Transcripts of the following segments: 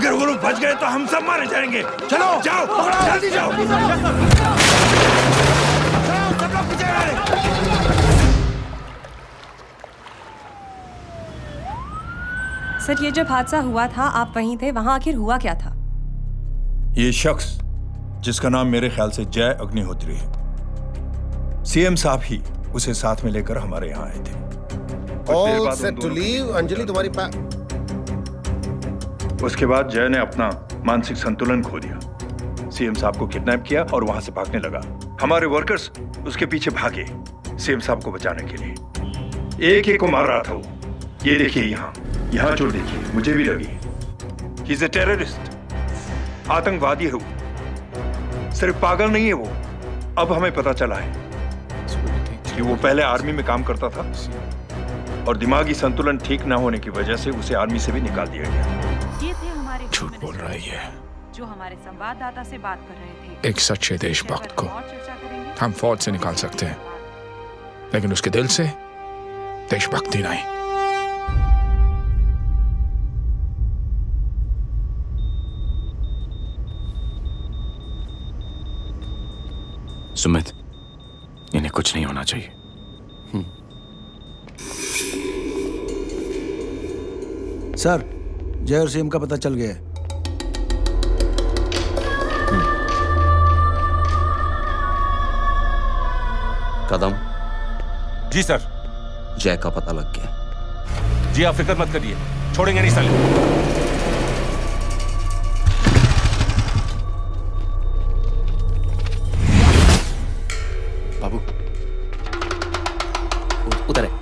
अगर वो लोग बच गए तो हम सब मारे जाएंगे। चलो जाओ, जल्दी जाओ। सब लोग पीछे आ रहे। सर, ये जब हादसा हुआ था आप वहीं थे, वहां आखिर हुआ क्या था? ये शख्स जिसका नाम मेरे ख्याल से जय अग्निहोत्री है, सीएम साहब ही उसे साथ में लेकर हमारे यहाँ आए थे। All set to leave. Anjali तुम्हारी उसके बाद जय ने अपना मानसिक संतुलन खो दिया, सीएम साहब को किडनैप किया और वहां से भागने लगा। हमारे वर्कर्स उसके पीछे भागे सीएम साहब को बचाने के लिए। एक को मार रहा था वो। ये देखिए यहाँ चोट देखिए, मुझे भी लगी। ही इज अ टेररिस्ट, आतंकवादी है वो। सिर्फ पागल नहीं है वो, अब हमें पता चला है कि वो पहले आर्मी में काम करता था और दिमागी संतुलन ठीक ना होने की वजह से उसे आर्मी से भी निकाल दिया गया। ये थे हमारे झूठ बोल रहा है ये, जो हमारे संवाददाता से बात कर रहे थे। एक सच्चे देशभक्त को हम फौज से निकाल सकते हैं, लेकिन उसके दिल से देशभक्ति नहीं। सुमित, इन्हें कुछ नहीं होना चाहिए। सर, जय और सीएम का पता चल गया है। कदम। जी सर। जय का पता लग गया। जी आप फिक्र मत करिए, छोड़ेंगे नहीं साले। बाबू उधर है।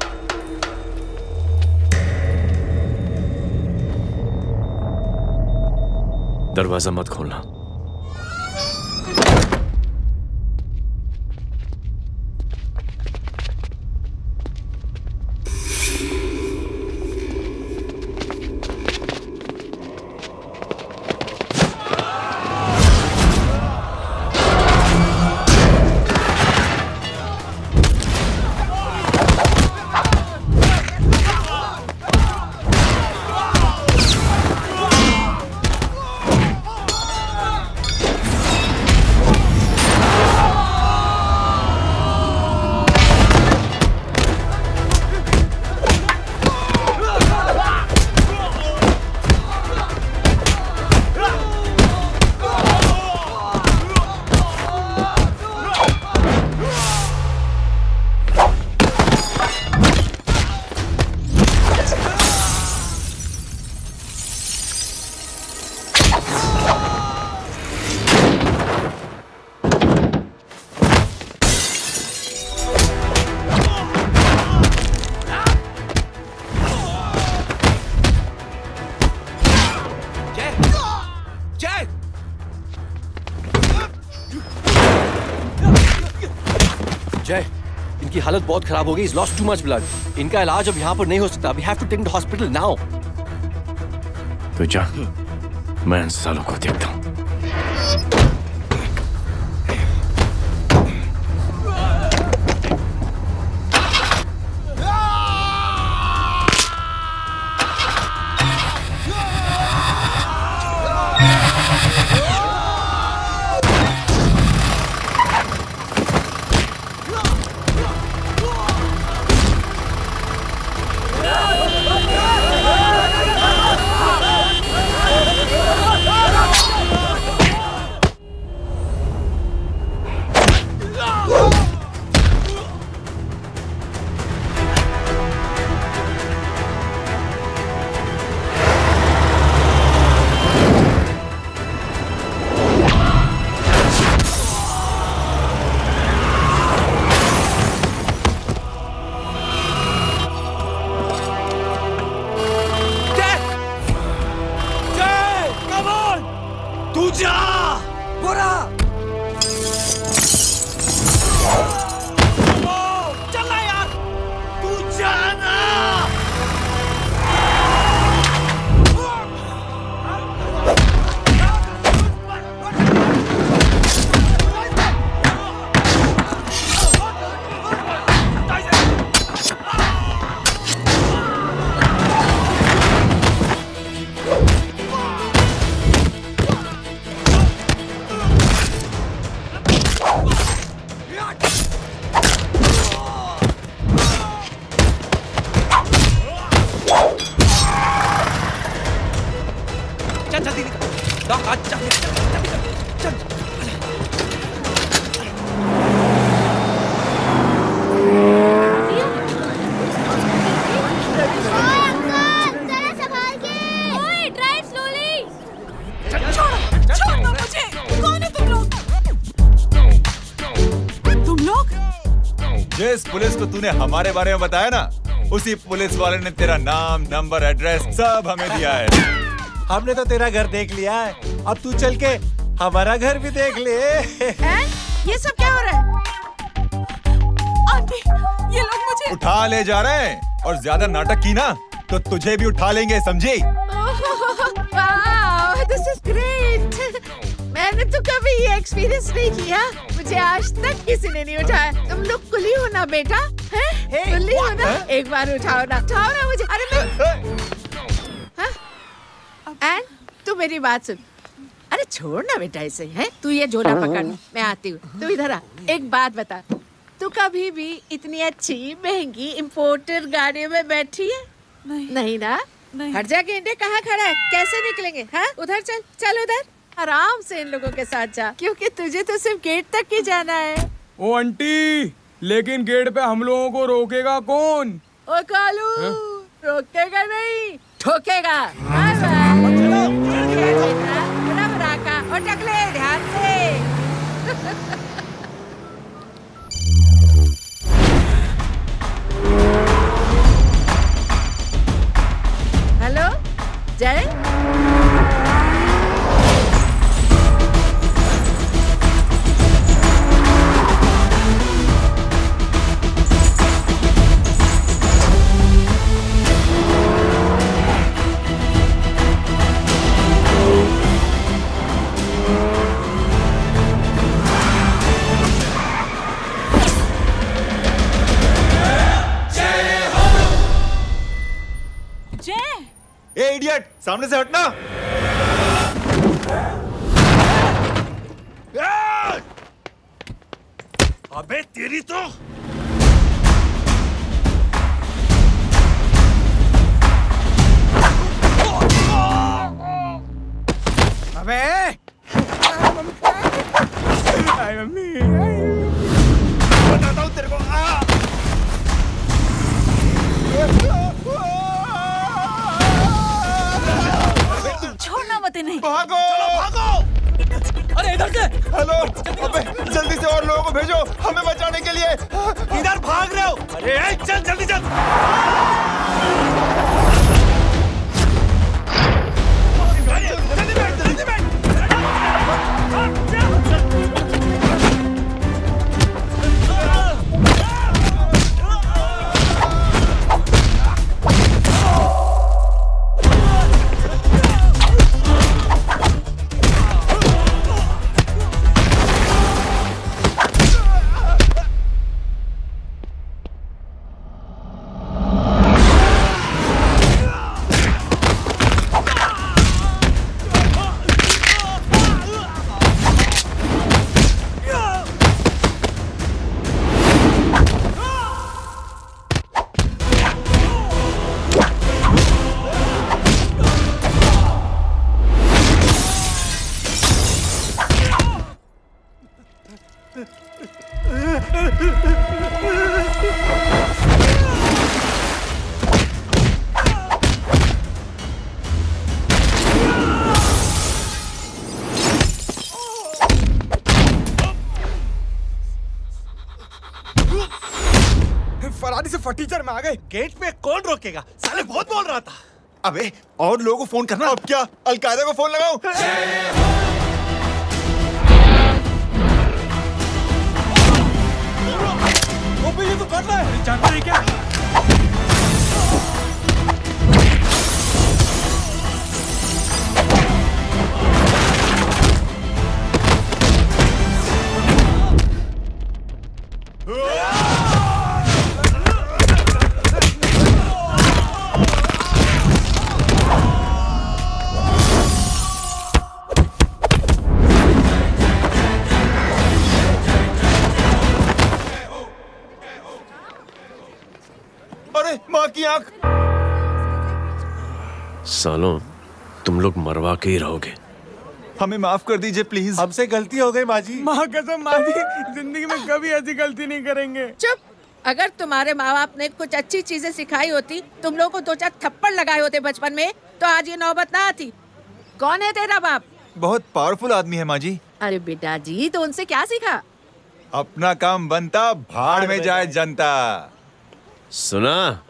दरवाजा मत खोलना। जय, इनकी हालत बहुत खराब हो गई। He's lost too much blood. इनका इलाज अब यहाँ पर नहीं हो सकता। We have to take him to hospital now. तो जा, मैं इन सालों को देखता हूँ। जिस पुलिस को तूने हमारे बारे में बताया ना, उसी पुलिस वाले ने तेरा नाम, नंबर, एड्रेस सब हमें दिया है। हमने तो तेरा घर देख लिया है, अब तू चल के हमारा घर भी देख ले। ये सब क्या हो रहा है? आंटी, ये लोग मुझे उठा ले जा रहे हैं, और ज्यादा नाटक की ना तो तुझे भी उठा लेंगे, समझी? This is great. मैंने तो कभी ये एक्सपीरियंस नहीं किया, मुझे आज तक किसी ने नहीं उठाया। तुम लोग कुली हो ना बेटा, हैं? कुली हो ना? एक बार उठाओ ना मुझे। अरे मैं एंड तू मेरी बात सुन। अरे छोड़ ना बेटा इसे, हैं? तू ये झोला पकड़, मैं आती हूँ। तू इधर आ, एक बात बता, तू कभी भी इतनी अच्छी महंगी इम्पोर्टेड गाड़ी में बैठी है? नहीं ना? हर जगह इंडिया कहाँ खड़ा है, कैसे निकलेंगे? हाँ, उधर चल, चल उधर, आराम से इन लोगों के साथ जा, क्योंकि तुझे तो सिर्फ गेट तक ही जाना है। ओ आंटी, लेकिन गेट पे हम लोगों को रोकेगा कौन? ओ कालू, रोकेगा नहीं, ठोकेगा। और टकले ध्यान से। हेलो जय, ए इडियट, सामने से हटना। अबे तेरी तो अबे मम्मी, बताता हूँ तेरे को। छोड़ना मत नहीं। भागो, चलो भागो। अरे इधर से। हेलो, अबे जल्दी से और लोगों को भेजो हमें बचाने के लिए। इधर भाग रहे हो? अरे चल जल्दी चल। फरारी से फटीचर में आ गए। गेट पे कौन रोकेगा? साले बहुत बोल रहा था। अबे और लोगों को फोन करना। अब क्या अलकायदा को फोन लगाऊं? वो ये तो कर रहा है, जानता है क्या? माँ की आंख। सालों, तुम लोग मरवा के ही रहोगे। हमें माफ कर दीजिए प्लीज। हमसे गलती हो गई माँ जी। माँ कसम माँ जी, जिंदगी में कभी ऐसी गलती नहीं करेंगे। चुप। अगर तुम्हारे माँ बाप ने कुछ अच्छी चीजें सिखाई होती, तुम लोगों को 2-4 थप्पड़ लगाए होते बचपन में, तो आज ये नौबत ना आती। कौन है तेरा बाप? बहुत पावरफुल आदमी है माँ जी। अरे बेटा जी, तो उनसे क्या सीखा? अपना काम बनता, भाड़ में जाए जनता। सुना?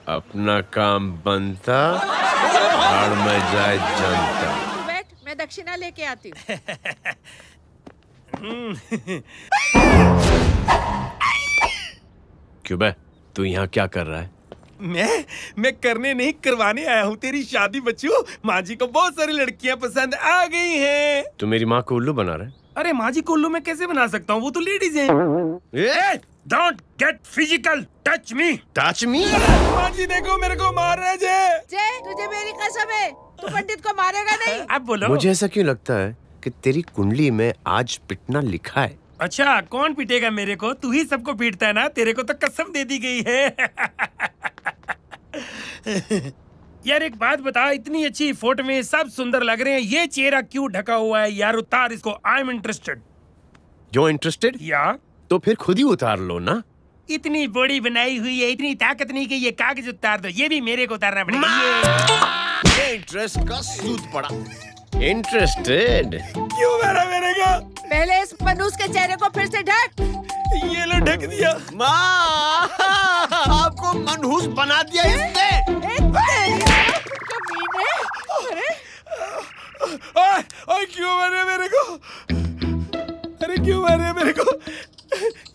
अपना काम बनता, भाड़ में जाए जनता। तू बैठ, मैं दक्षिणा लेके आती हूँ। क्यों बे, तू यहाँ क्या कर रहा है? मैं करने नहीं, करवाने आया हूँ तेरी शादी बच्चू। माँ जी को बहुत सारी लड़कियाँ पसंद आ गई हैं। तू मेरी माँ को उल्लू बना रहा है? अरे माँ जी को उल्लू मैं कैसे बना सकता हूँ, वो तो लेडीज हैं। Don't get physical, touch me. Touch me? माँ जी देखो मेरे को मार रहे जय। जय, तुझे मेरी कसम है, तू पंडित को मारेगा नहीं। अब बोलो। मुझे ऐसा क्यों लगता है कि तेरी कुंडली में आज पिटना लिखा है? अच्छा, कौन पीटेगा मेरे को? तू ही सबको पीटता है ना, तेरे को तो कसम दे दी गई है। यार एक बात बता, इतनी अच्छी फोटो में सब सुंदर लग रहे हैं, ये चेहरा क्यों ढका हुआ है? यार उतार इसको, आई एम इंटरेस्टेड। जो इंटरेस्टेड? या तो फिर खुद ही उतार लो ना। इतनी बॉडी बनाई हुई है, इतनी ताकत नहीं कि ये कागज उतार दो, ये भी मेरे को उतारना पड़ेगा। ये इंटरेस्ट का सूद पड़ा। इंटरेस्टेड? क्यों मारा मेरे को? पहले इस मनूस के चेहरे को फिर से ढक। ये लो ढक दिया। माँ, आपको मनहूस बना दिया इसने। ओए क्यों मारे मेरे को? अरे क्यों मारे मेरे को?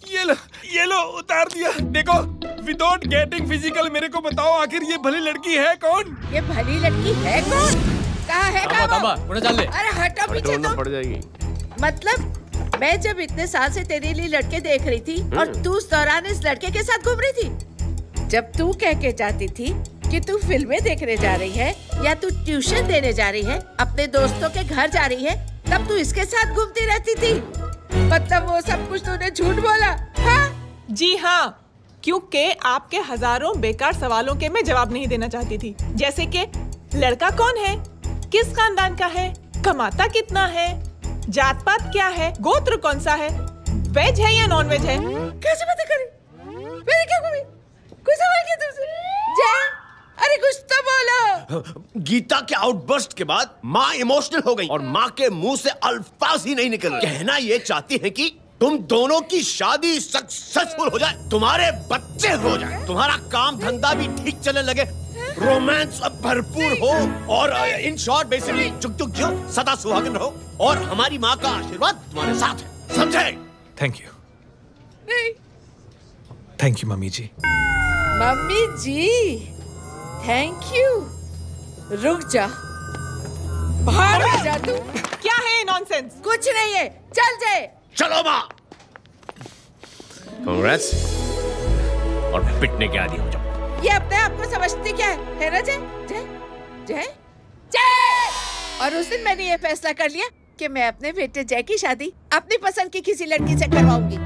ये लो उतार दिया। देखो, विदाउट गेटिंग फिजिकल मेरे को बताओ, आखिर ये भली लड़की है कौन? ये भली लड़की है कौन? कहाँ है? अरे हटो पीछे तो। पड़ जाएगी। मतलब मैं जब इतने साल से तेरे लिए लड़के देख रही थी और तू उस दौरान इस लड़के के साथ घूम रही थी। जब तू कह के जाती थी कि तू फिल्में देखने जा रही है या तू ट्यूशन देने जा रही है, अपने दोस्तों के घर जा रही है, तब तू इसके साथ घूमती रहती थी। मतलब वो सब कुछ तूने झूठ बोला? हाँ? जी हाँ, क्योंकि आपके हजारों बेकार सवालों के मैं जवाब नहीं देना चाहती थी। जैसे कि लड़का कौन है, किस खानदान का है, कमाता कितना है, जात पात क्या है, गोत्र कौन सा है, वेज है या नॉन वेज है। कैसे पता करी? मैंने क्या कभी कोई सवाल किया तुमसे? जय, अरे कुछ तो बोलो। गीता के आउटबर्स्ट के बाद माँ इमोशनल हो गई और माँ के मुंह से अल्फाज ही नहीं निकल रहे। कहना ये चाहती है कि तुम दोनों की शादी सक्सेसफुल हो जाए, तुम्हारे बच्चे हो जाए, तुम्हारा काम धंधा भी ठीक चलने लगे, रोमांस अब भरपूर हो और इन शॉर्ट बेसिकली जुग जुग जियो, सदा सुहागन रहो और हमारी माँ का आशीर्वाद तुम्हारे साथ है। समझे? Thank you. नहीं। Thank you mummy ji. Mummy ji, thank you. रुक जा, बाहर आ जा तू। क्या है नॉनसेंस? कुछ नहीं है, चल जाए। चलो माँ। कांग्रेस। और पिटने के आदी हो जाओ। ये अपने आप को समझती क्या है ना जय? जय जय जय। और उस दिन मैंने ये फैसला कर लिया कि मैं अपने बेटे जय की शादी अपनी पसंद की किसी लड़की से करवाऊंगी।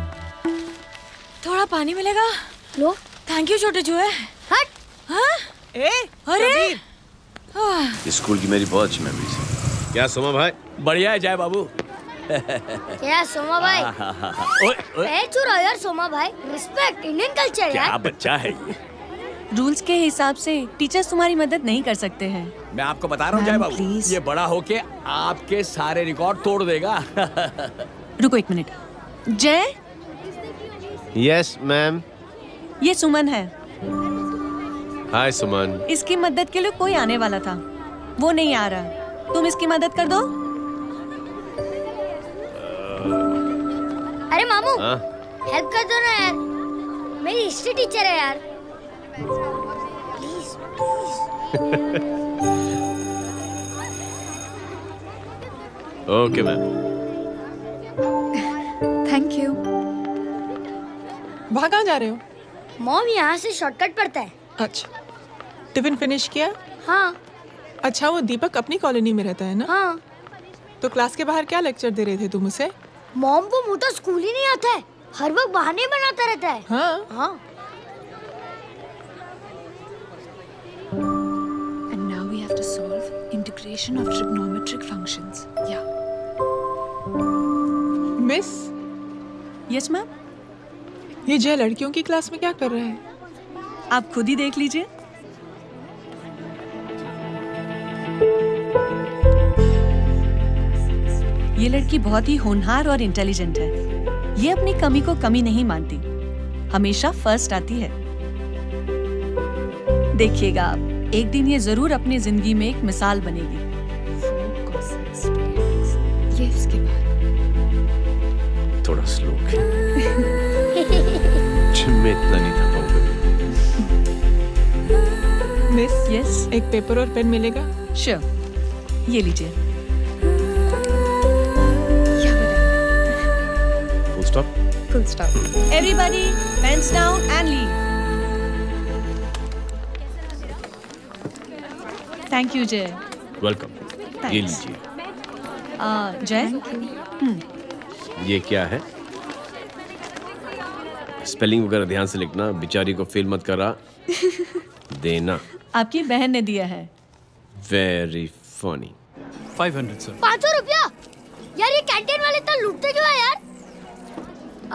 थोड़ा पानी मिलेगा? लो। थैंक यू छोटे जुए। हट। हाँ? अरे स्कूल की मेरी बहुत अच्छी मेमोरीज है। क्या सोमा भाई? बढ़िया है जय बाबू। क्या सोमा भाई? पैर छू रहा यार सोमा भाई, रिस्पेक्ट इंडियन कल्चर यार। क्या बच्चा है ये? रूल्स के हिसाब से टीचर्स तुम्हारी मदद नहीं कर सकते हैं। मैं आपको बता रहा हूँ जय बाबू, ये बड़ा होके आपके सारे रिकॉर्ड तोड़ देगा। रुको एक मिनट। जय। Yes ma'am. ये सुमन है। हाय सुमन। इसकी मदद के लिए कोई आने वाला था, वो नहीं आ रहा, तुम इसकी मदद कर दो। अरे मामू, हेल्प कर दो ना यार, मेरी हिस्ट्री टीचर है यार। Please please. Okay ma'am. Thank you. वहाँ कहाँ जा रहे हो? मॉम यहाँ से शॉर्टकट पड़ता है। अच्छा, टिफिन फिनिश किया? हाँ। अच्छा, वो दीपक अपनी कॉलोनी में रहता है ना? हाँ। तो क्लास के बाहर क्या लेक्चर दे रहे थे तुम उसे? मॉम को मुँह तो स्कूल ही नहीं आता है, हर वक्त बहाने बनाता रहता है। हाँ हाँ। And now we have to solve integration. Derivation of trigonometric functions. Yeah. Miss. Yes ma'am. ये जय लड़कियों की क्लास में क्या कर रहा है? आप खुद ही देख लीजिए। ये लड़की बहुत ही होनहार और इंटेलिजेंट है। ये अपनी कमी को कमी नहीं मानती, हमेशा फर्स्ट आती है। देखिएगा आप, एक दिन ये जरूर अपनी जिंदगी में एक मिसाल बनेगी। ये इसके बाद थोड़ा स्लो जिम में इतना नहीं था पाऊंगा। मिस, यस, एक पेपर और पेन मिलेगा? श्योर, ये लीजिए। Full stop. Full stop. Everybody, pens down and leave. Thank you, Jay. Welcome. ये लीजिए। जय। ये क्या है? स्पेलिंग वगैरह ध्यान से लिखना, बेचारी को फेल मत करा देना। आपकी बहन ने दिया है। Very funny. 500 सर। 500 रुपया? यार ये कैंटीन वाले तो लूटते क्यों है यार?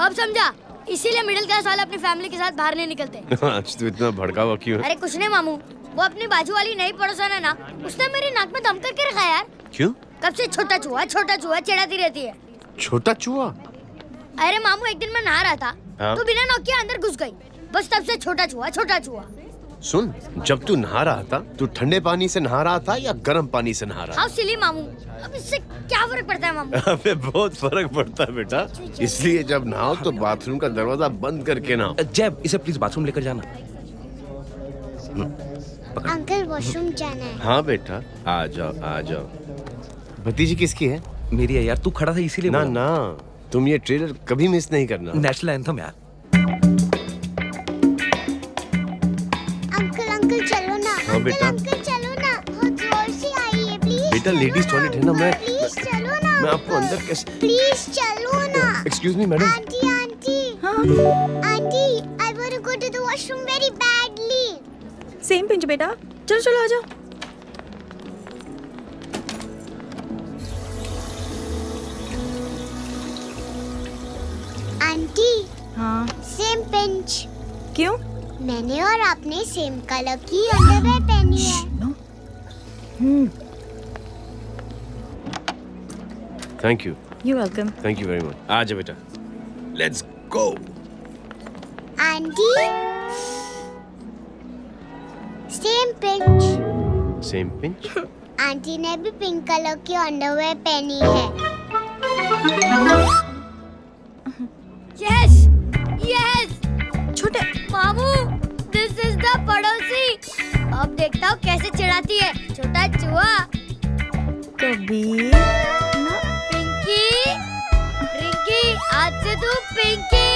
अब समझा, इसीलिए मिडिल क्लास वाले अपनी फैमिली के साथ बाहर नहीं निकलते। आज तो इतना भड़का हुआ क्यों है? अरे कुछ नहीं मामू, वो अपनी बाजू वाली नई पड़ोसन है ना, उसने मेरी नाक में दम करके रखा यार। क्यों? कब से छोटा चूहा चिढ़ाती रहती है। छोटा चूहा? अरे मामू, एक दिन मैं नहा रहा था, तो बिना नॉक के अंदर घुस गई, बस तब से छोटा चूहा। सुन, जब तू नहा रहा था, तू ठंडे पानी से नहा रहा था या गर्म पानी से नहा रहा था? हाउ सिली मामू, अब इससे क्या फर्क पड़ता है मामू? अबे बहुत फर्क पड़ता है बेटा, इसलिए जब नहाओ तो बाथरूम का दरवाजा बंद करके नहाओ। जैब, इसे प्लीज बाथरूम लेकर जाना। अंकल वॉशरूम जाना है। हाँ बेटा, आ जाओ। भतीजी किसकी है? मेरी है यार, तू खड़ा था इसीलिए। ना, तुम ये ट्रेलर कभी मिस नहीं करना। नेशनल एंथम यार। अंकल चलो ना। हाँ बेटा। अंकल चलो ना, बहुत जोर से आई है प्लीज। बेटा लेडीज टॉयलेट है ना, प्लीज चलो ना। मैं आपको अंदर कैसे? प्लीज चलो ना। Excuse me madam. Aunty, I want to go to the washroom very badly. Same pinch बेटा, चलो आ जाओ। आंटी। हाँ। Same pinch. क्यों? मैंने और आपने सेम कलर की अंडरवेयर पहनी है। Thank you. You're welcome. Thank you very much. आ जा बेटा, let's go. Aunty, same pinch. Same pinch? Aunty ने भी पिंक कलर की अंडरवेयर पहनी है। यस छोटे मामू, दिस इज द पड़ोसी। अब देखता हूँ कैसे चिढ़ाती है छोटा चूहा। कबीर ना। रिंकी, आज से तू पिंकी।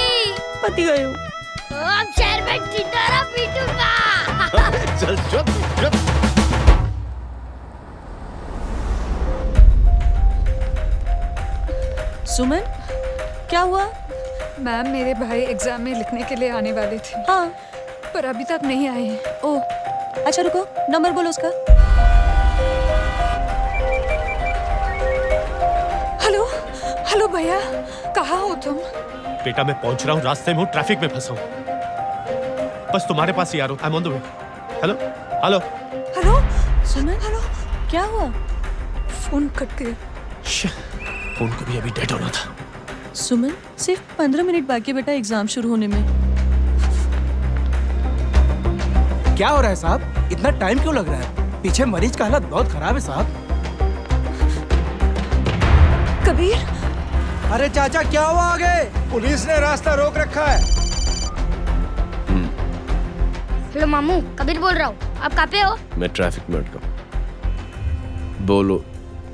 पति गई हूँ। अब शहर में टिटोरा पीटूंगा। चल चुप। सुमन, क्या हुआ? मैम, मेरे भाई एग्जाम में लिखने के लिए आने वाले थे। हाँ, पर अभी तक नहीं आए हैं। ओह, अच्छा रुको, नंबर बोलो उसका। हेलो भैया, कहाँ हो तुम? बेटा मैं पहुंच रहा हूँ, रास्ते में हूँ, ट्रैफिक में फंसा हूँ, बस तुम्हारे पास ही आ रहा हूँ। I am on the way. Hello. Suman, क्या हुआ? फोन कट गया। फोन को भी अभी डेड होना था। सुमन, सिर्फ 15 मिनट बाकी बेटा एग्जाम शुरू होने में। क्या हो रहा है साहब? इतना टाइम क्यों लग रहा है? पीछे मरीज का हालत बहुत खराब है साहब। कबीर। अरे चाचा, क्या हुआ आगे? पुलिस ने रास्ता रोक रखा है। हेलो मामू, कबीर बोल रहा हूँ। आप कहाँ पे हो? मैं ट्रैफिक में अटका। बोलो।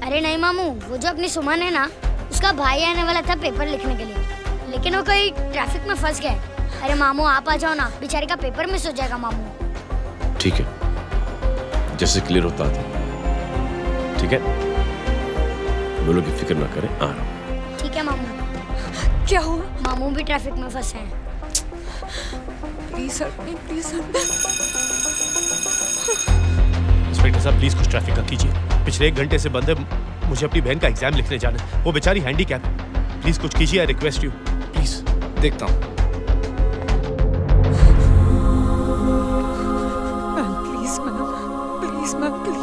अरे नहीं मामू, वो जो अपनी सुमन है ना, उसका भाई आने वाला था पेपर लिखने के लिए, लेकिन वो कहीं ट्रैफिक में फंस गया। अरे मामू आप आ जाओ ना, बेचारी का पेपर मिस हो जाएगा मामू। ठीक है, जैसे क्लियर होता था। ठीक है, बोलो कि फिक्र ना करें, आ रहा हूँ। ठीक है मामू। क्या हुआ? मामू भी ट्रैफिक में फंसे हैं। Please sir. इंस्पेक्टर साहब प्लीज कुछ ट्रैफिक का कीजिए। पिछले 1 घंटे से बंद है। मुझे अपनी बहन का एग्जाम लिखने जाना है। वो बेचारी हैंडीकैप है। प्लीज कुछ कीजिए, आई रिक्वेस्ट यू प्लीज। देखता हूँ।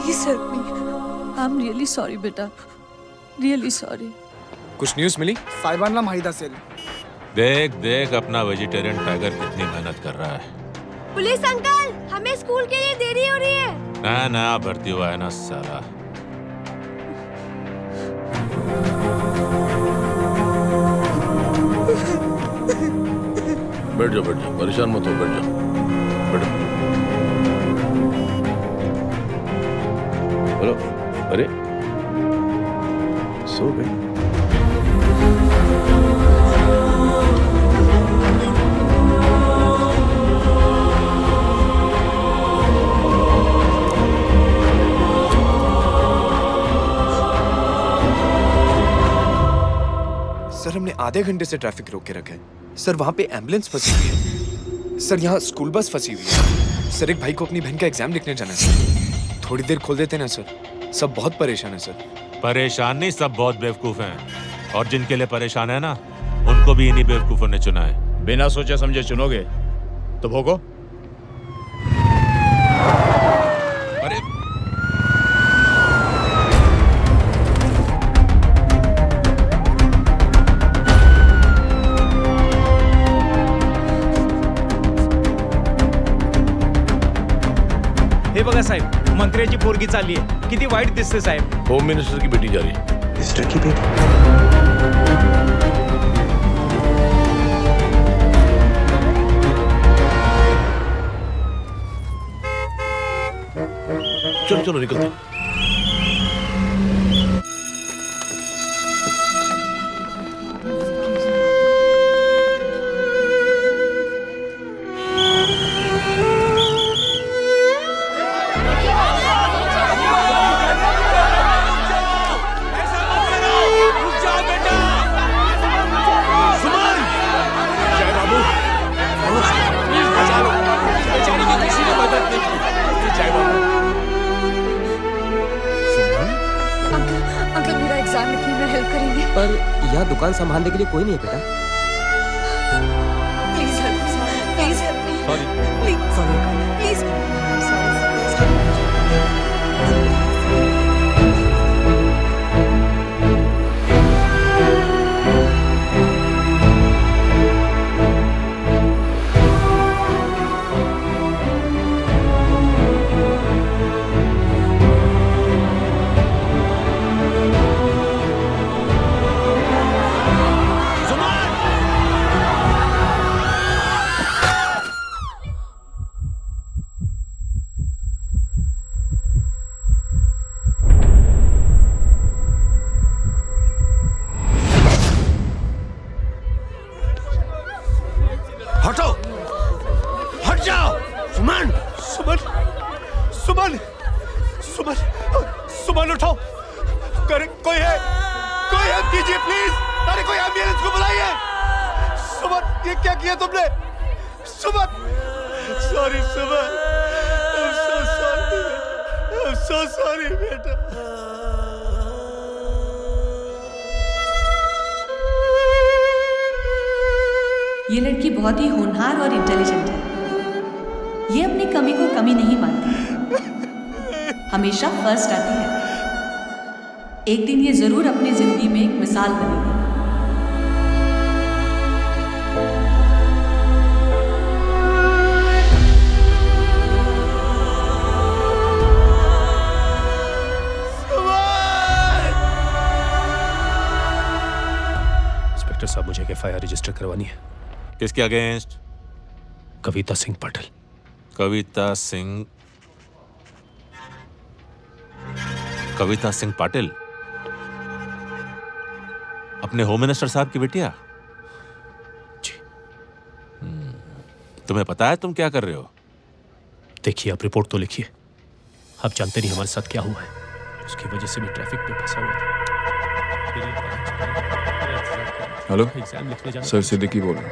Please help me. I'm really sorry, बेटा. Really sorry. कुछ न्यूज़ मिली? साइबाना माहिदा सेल। देख देख अपना वेजिटेरियन टाइगर कितनी मेहनत कर रहा है। पुलिस अंकल, हमें स्कूल के लिए देरी हो रही है। नया भर्ती हुआ है ना साला। बैठ जाओ, परेशान मत हो, बैठ जाओ, बैठो। बोलो, अरे सो गई। सर, हमने आधे घंटे से ट्रैफिक रोक के रखा है। सर, वहाँ पे एम्बुलेंस फंसी हुई है। सर, यहाँ स्कूल बस फंसी हुई है। सर, एक भाई को अपनी बहन का एग्जाम लिखने जाना है सर। थोड़ी देर खोल देते ना सर। सब बहुत परेशान है सर। परेशान नहीं, सब बहुत बेवकूफ हैं। और जिनके लिए परेशान है ना, उनको भी इन्हीं बेवकूफों ने चुना है। बिना सोचे समझे चुनोगे तो भोगो। अरे हे बघा साहेब, मंत्र्याची पोरगी चालली आहे. किती वाईट दिसते साहेब. होम मिनिस्टर की बेटी जा रही है। मिनिस्टर की बेटी? चलो चलो निकलते। पर यहाँ दुकान संभालने के लिए कोई नहीं है बेटा। Please help me, please help me, please please. हटो, हट जाओ। सुमन, सुमन, सुमन, सुमन, सुमन उठो। कोई है, कोई हेल्प कीजिए प्लीज। अरे कोई एम्बुलेंस को बुलाइए। सुमन, ये क्या किया तुमने? Suman, sorry Suman, I'm so sorry, I'm so sorry बेटा। ये लड़की बहुत ही होनहार और इंटेलिजेंट है। ये अपनी कमी को कमी नहीं मानती, हमेशा फर्स्ट आती है। एक दिन ये जरूर अपनी जिंदगी में एक मिसाल बनेगी। इंस्पेक्टर साहब, मुझे एफआईआर रजिस्टर करवानी है। किसके अगेंस्ट? कविता सिंह पाटिल। कविता सिंह पाटिल अपने होम मिनिस्टर साहब की बेटिया? जी। तुम्हें पता है तुम क्या कर रहे हो? देखिए, आप रिपोर्ट तो लिखिए। आप जानते नहीं हमारे साथ क्या हुआ है। उसकी वजह से मैं ट्रैफिक में फंसा हुआ था। हेलो एग्जाम लिखने जाना। सर, सिद्दीकी बोल रहा हूँ।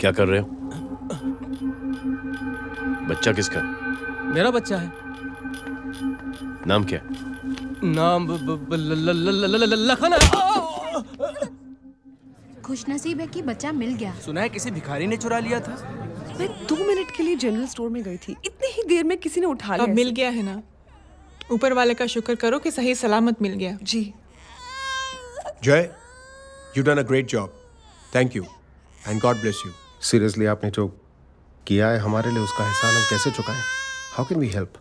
क्या कर रहे हो? बच्चा किसका? मेरा बच्चा है। नाम क्या? नाम लखन। खुशनसीब है कि बच्चा मिल गया। सुना है किसी भिखारी ने चुरा लिया था। मैं 2 मिनट के लिए जनरल स्टोर में गई थी, इतनी ही देर में किसी ने उठा लिया। अब मिल गया है ना, ऊपर वाले का शुक्र करो कि सही सलामत मिल गया। जी जय, you done a great job, thank you and God bless you. Seriously आपने जो किया है हमारे लिए, उसका एहसान हम कैसे चुकाएं? How can we help?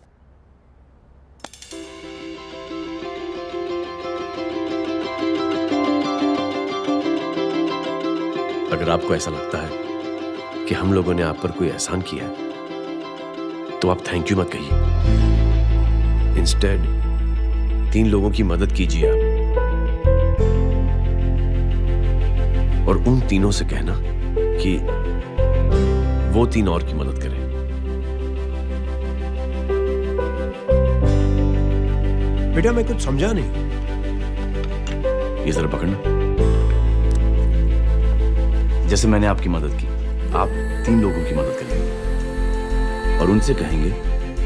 अगर आपको ऐसा लगता है कि हम लोगों ने आप पर कोई एहसान किया है, तो आप थैंक यू मत कहिए। इंस्टेड 3 लोगों की मदद कीजिए आप, और उन तीनों से कहना कि वो 3 और की मदद करें। बेटा मैं कुछ समझा नहीं। ये जरा पकड़ना। जैसे मैंने आपकी मदद की, आप 3 लोगों की मदद करेंगे और उनसे कहेंगे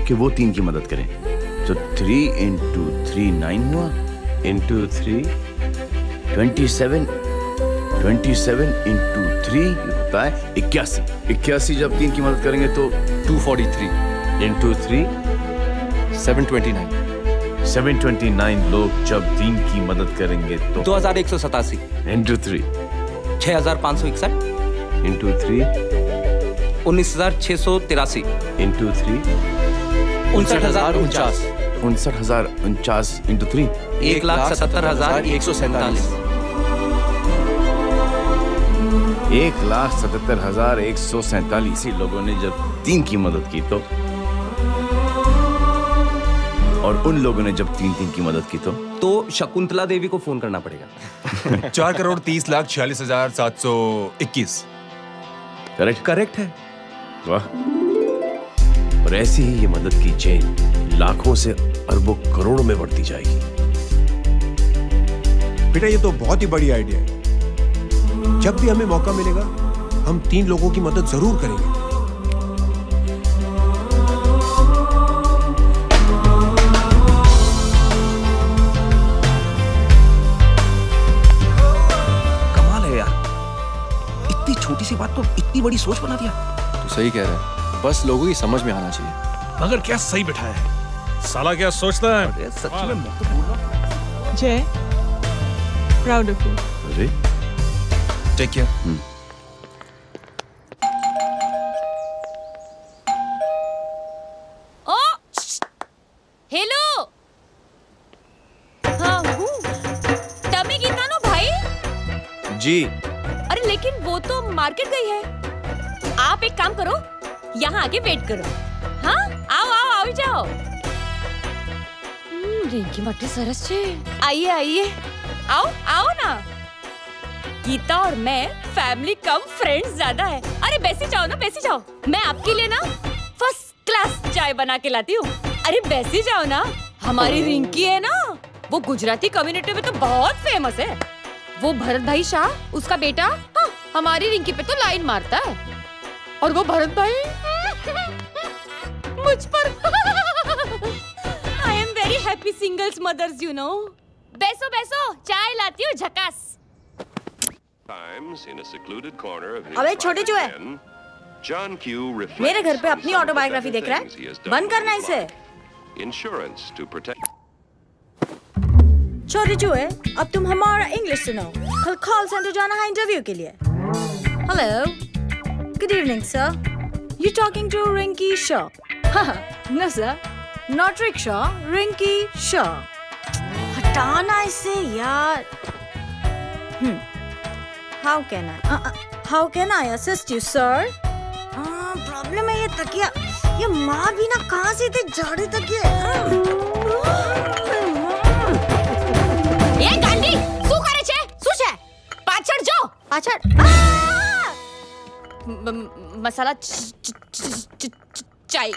कि वो 3 की मदद करें। तो 3 into 3 9 हुआ, into 3 27 into 3 होता है 81। 81 जब 3 की मदद करेंगे तो 243 into 3 729 729 लोग जब 3 की मदद करेंगे तो 2187 into 3 6561 into 3 19683 into 3 59049 59049 into 3 1,77,147 1,77,147 लोगों ने जब 3 की मदद की तो, और उन लोगों ने जब 3 की मदद की तो शकुंतला देवी को फोन करना पड़ेगा। 4,30,46,721। करेक्ट है। वाह। और ऐसी ही ये मदद की चेन लाखों से अरबों करोड़ों में बढ़ती जाएगी। बेटा ये तो बहुत ही बड़ी आइडिया है। जब भी हमें मौका मिलेगा हम 3 लोगों की मदद जरूर करेंगे। कमाल है यार, इतनी छोटी सी बात को इतनी बड़ी सोच बना दिया। तू सही कह रहा है, बस लोगों की समझ में आना चाहिए। मगर क्या सही बिठाया है, साला क्या सोचता है। सच में मैं तो बोल रहा हूं। जय, प्राउड ऑफ यू। अरे टेक केयर। ओ हेलो, हाँ हूँ तभी गीता नो भाई जी। अरे लेकिन वो तो मार्केट गई है। आप एक काम करो, यहाँ आके वेट करो। हाँ आओ आओ आओ जाओ। रिंकी मट्टी सरस छे। आइए आइए, आओ आओ ना। गीता और मैं फैमिली कम फ्रेंड्स ज्यादा है। अरे बैसी जाओ ना, बैसी जाओ। मैं आपके लिए ना फर्स्ट क्लास चाय बना के लाती हूँ। अरे बैसी जाओ ना। हमारी रिंकी है ना, वो गुजराती कम्युनिटी में तो बहुत फेमस है। वो भरत भाई शाह, उसका बेटा, हाँ, हमारी रिंकी पे तो लाइन मारता है। और वो भरत भाई मुझ पर। I am very happy singles mothers you know. बैसो बैसो, चाय लाती हूँ झकास। अबे छोटे चूहे, मेरे घर पे अपनी ऑटोबायोग्राफी देख रहा है? बंद करना इसे। छोटे चूहे, अब तुम हमारा इंग्लिश सुनो। कल कॉल सेंटर जाना है इंटरव्यू के लिए। Hello, good evening sir, you talking to Rinki Shaw? No sir, not rickshaw, Rinki Shaw. हटाना इसे यार। How can I assist you, sir? Problem है ये तकिया, ये माँ भी ना कहाँ से इतने झाड़े तकिए। ये गांडी, શું કરે છે? શું છે? પાછળ જો, પાછળ। मसाला चाय।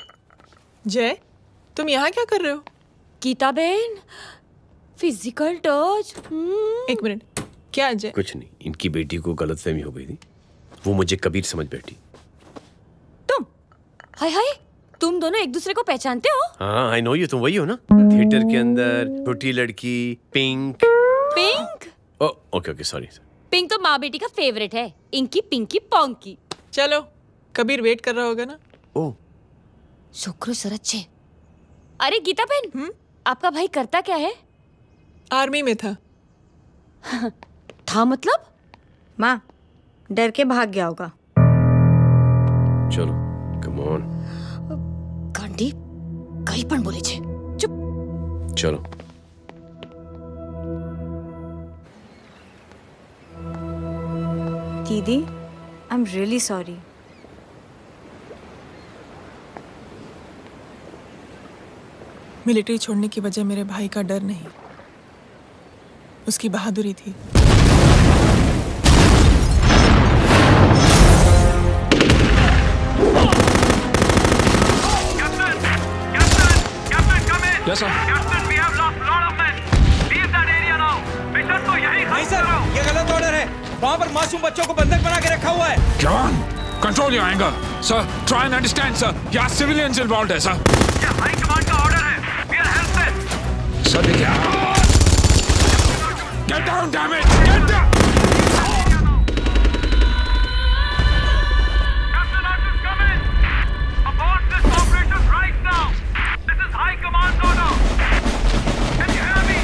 जय, तुम यहाँ क्या कर रहे हो? गीता बहन, फिजिकल टच। एक मिनट, क्या जय? कुछ नहीं, इनकी बेटी को गलतफहमी हो गई थी, वो मुझे कबीर समझ बैठी। तुम? हाय हाय, तुम दोनों एक दूसरे को पहचानते हो? हाँ, आई नो यू, तुम वही हो ना? थिएटर के अंदर छोटी लड़की pink. Pink? Okay okay, sorry. Pink तो माँ बेटी का फेवरेट है। Inky pinky ponky. चलो, कबीर वेट कर रहा होगा ना? ओह, शुक्र सरच्चे। अरे गीता बहन, आपका भाई करता क्या है? आर्मी में था। था मतलब? माँ, डर के भाग गया होगा। चलो, कम ऑन। गांडी, कहीं पण बोले छे। चुप। चलो। दीदी, I am really sorry. Military छोड़ने की वजह मेरे भाई का डर नहीं, उसकी बहादुरी थी। Yes, sir. नहीं सर, ये गलत ऑर्डर है। वहाँ पर मासूम बच्चों को बंधक बना के रखा हुआ है। जवान, control your anger. Sir, try and understand, sir. यहाँ civilians involved है, sir. ये हाई कमांड का ऑर्डर है। We are helpless. Sir, देखिए। Get down, damn it! Get down! Captain Arthur, come in. Abort this operation right now. This is high command order. Can you hear me?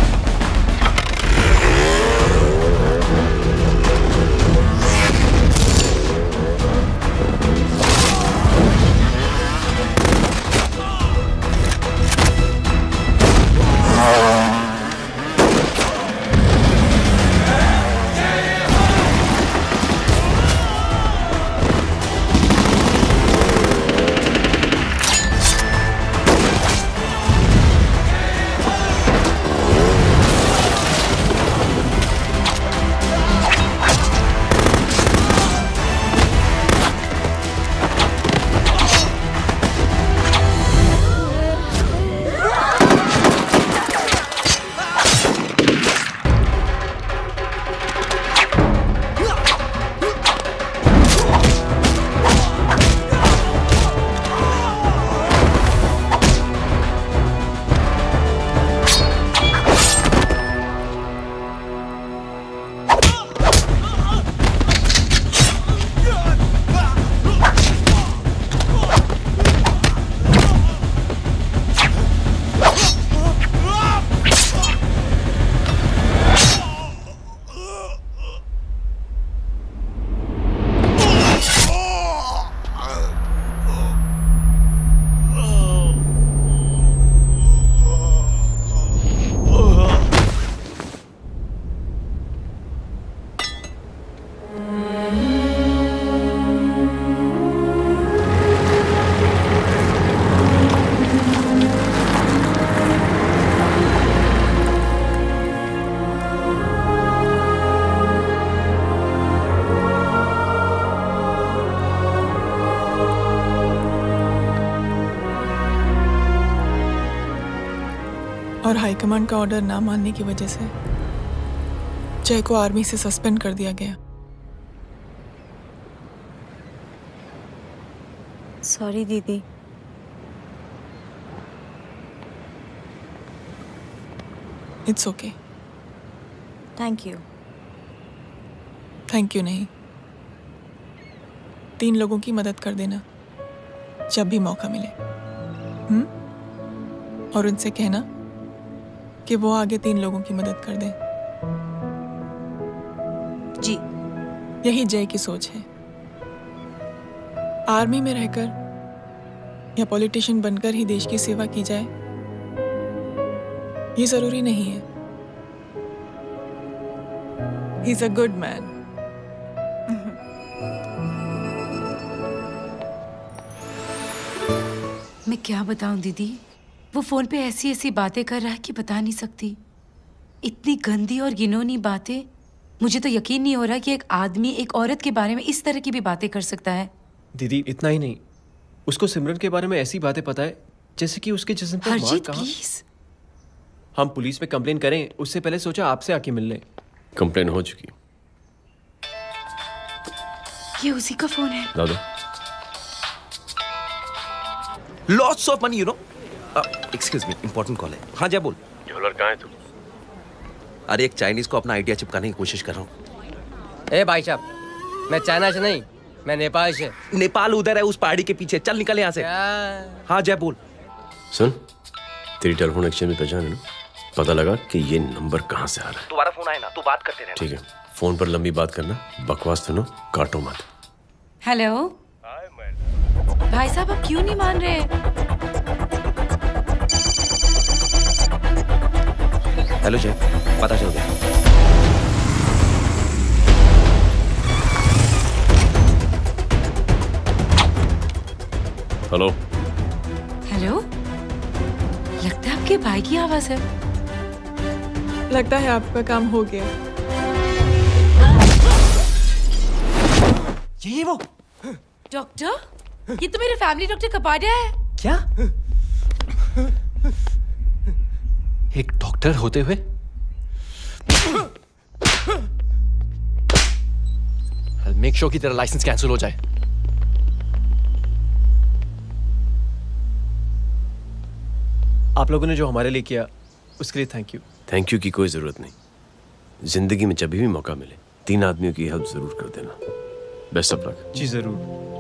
और high command का order ना मानने की वजह से जय को आर्मी से सस्पेंड कर दिया गया। सॉरी दीदी। It's okay. Thank you. Thank you नहीं, 3 लोगों की मदद कर देना जब भी मौका मिले। और उनसे कहना कि वो आगे 3 लोगों की मदद कर दें। जी। यही जय की सोच है। आर्मी में रहकर या पॉलिटिशियन बनकर ही देश की सेवा की जाए, ये जरूरी नहीं है। He is a good man. मैं क्या बताऊं दीदी, वो फोन पे ऐसी ऐसी बातें कर रहा है कि बता नहीं सकती। इतनी गंदी और घिनौनी बातें। मुझे तो यकीन नहीं हो रहा कि एक आदमी एक औरत के बारे में इस तरह की भी बातें कर सकता है। दीदी इतना ही नहीं, उसको सिमरन के बारे में ऐसी बातें पता है जैसे कि उसके जिस्म पर मार कहाँ। प्लीज। हम पुलिस में कंप्लेन करें उससे पहले सोचा आपसे आके मिल लें। कंप्लेन हो चुकी। ये उसी का फोन है। ला दो। Lots of money, you know. Excuse me, important call है। हाँ जय बोल। ज्वेलर कहाँ है तुम? अरे एक चाइनीज को अपना आइडिया चिपकाने की कोशिश कर रहा हूँ। ए भाई साहब, मैं चाइना से नहीं, मैं नेपाल से। नेपाल उधर है उस पहाड़ी के पीछे, चल निकल यहाँ से। हाँ जय बोल। सुन, तेरी टेलीफोन एक्सचेंज में पहचान है ना? पता लगा कि ये नंबर कहाँ से आ रहा है। दोबारा फोन आए ना तो बात करते रहना। ठीक है, फोन पर लंबी बात करना, बकवास सुनो, काटो मत। हेलो भाई साहब, आप क्यों नहीं मान रहे? हेलो जय, पता चल गया। हेलो हेलो, लगता है आपके भाई की आवाज है। लगता है आपका काम हो गया। ये वो डॉक्टर, ये तो मेरे फैमिली डॉक्टर कपाडिया है। क्या? एक डॉक्टर होते हुए? मेक श्योर कि तेरा लाइसेंस कैंसिल हो जाए। आप लोगों ने जो हमारे लिए किया उसके लिए थैंक यू। थैंक यू की कोई जरूरत नहीं। जिंदगी में जब भी मौका मिले 3 आदमियों की हेल्प जरूर कर देना। Best of luck. जी जरूर।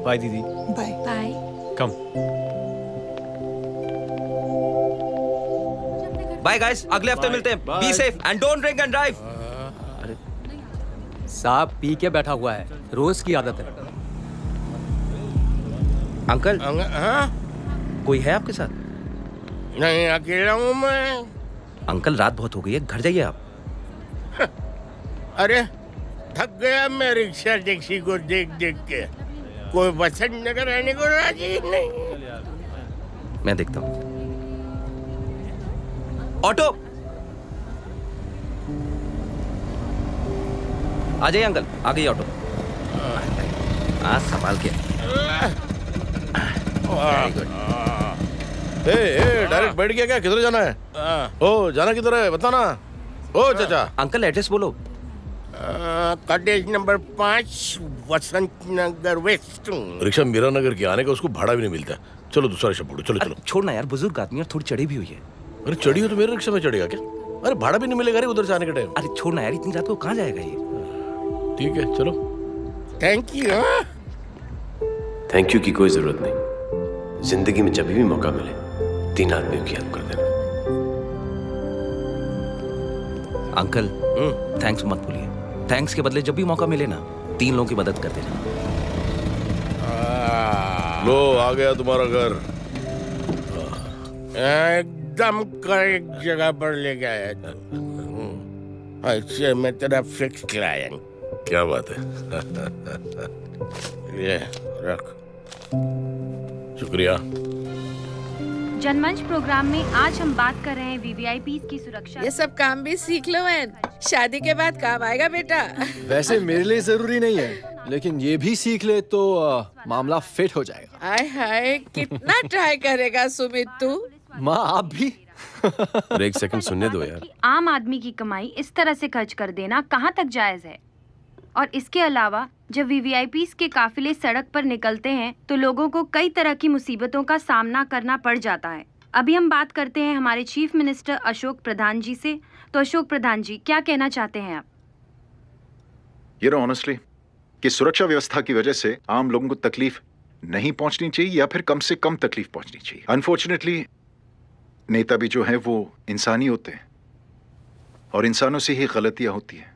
बाय दीदी। Bye bye. कम। बाय गाइस, अगले हफ्ते मिलते हैं। Be safe and don't drink and drive. साहब पी के बैठा हुआ है, रोज की आदत है। अंकल, हाँ? कोई है आपके साथ? नहीं, अकेला हूँ मैं। अंकल रात बहुत हो गई है, घर जाइए आप। अरे थक गया मैं रिक्शा टैक्सी को देख देख के। कोई पसंद नगर रहने को राजी नहीं। मैं देखता हूँ। ऑटो आ जाइए अंकल, आ गई ऑटो। आज संभाल के। Very good. डायरेक्ट बैठ गया क्या? किधर जाना है? ओ जाना किधर है बताना। ओ चाचा। अंकल एड्रेस बोलो। कॉटेज नंबर 5 वसंत नगर वेस्ट। रिक्शा मीरा नगर की आने का उसको भाड़ा भी नहीं मिलता। चलो दूसरा रिक्शा पकड़ो। चलो चलो। छोड़ना यार, बुजुर्ग आदमी और थोड़ी चढ़ी भी हुई है। अरे चढ़ी हो तो मेरे रिक्शा में चढ़ेगा क्या? अरे भाड़ा भी नहीं मिलेगा रे उधर से आने के टाइम। अरे छोड़ना यार, इतनी रात को कहाँ जाएगा ये? ठीक है चलो। Thank you. थैंक यू की कोई जरूरत नहीं। जिंदगी में जब भी मौका मिले 3 आदमियों की हेल्प कर देना। अंकल थैंक्स मत भूलिए। थैंक्स के बदले जब भी मौका मिले ना 3 लोगों की मदद कर देना। लो आ गया तुम्हारा घर। एकदम करेक्ट जगह पर ले गया। ऐसे मैं तेरा फिक्स क्लाइंट। क्या बात है। ये रख। शुक्रिया। जनमंच प्रोग्राम में आज हम बात कर रहे हैं वीवीआईपी की सुरक्षा। ये सब काम भी सीख लो एन, शादी के बाद काम आएगा बेटा। वैसे मेरे लिए जरूरी नहीं है, लेकिन ये भी सीख ले तो मामला फिट हो जाएगा। हाय हाय, कितना ट्राई करेगा सुमित तू? माँ आप भी। और एक सेकंड सुनने दो यार। आम आदमी की कमाई इस तरह से खर्च कर देना कहाँ तक जायज है? और इसके अलावा जब वीवीआईपीज़ के काफिले सड़क पर निकलते हैं तो लोगों को कई तरह की मुसीबतों का सामना करना पड़ जाता है। अभी हम बात करते हैं हमारे चीफ मिनिस्टर अशोक प्रधान जी से। तो अशोक प्रधान जी, क्या कहना चाहते हैं आप? ये ऑनेस्टली कि सुरक्षा व्यवस्था की वजह से आम लोगों को तकलीफ नहीं पहुंचनी चाहिए या फिर कम से कम तकलीफ पहुंचनी चाहिए। अनफॉर्चुनेटली नेता भी जो है वो इंसानी होते हैं और इंसानों से ही गलतियां होती हैं।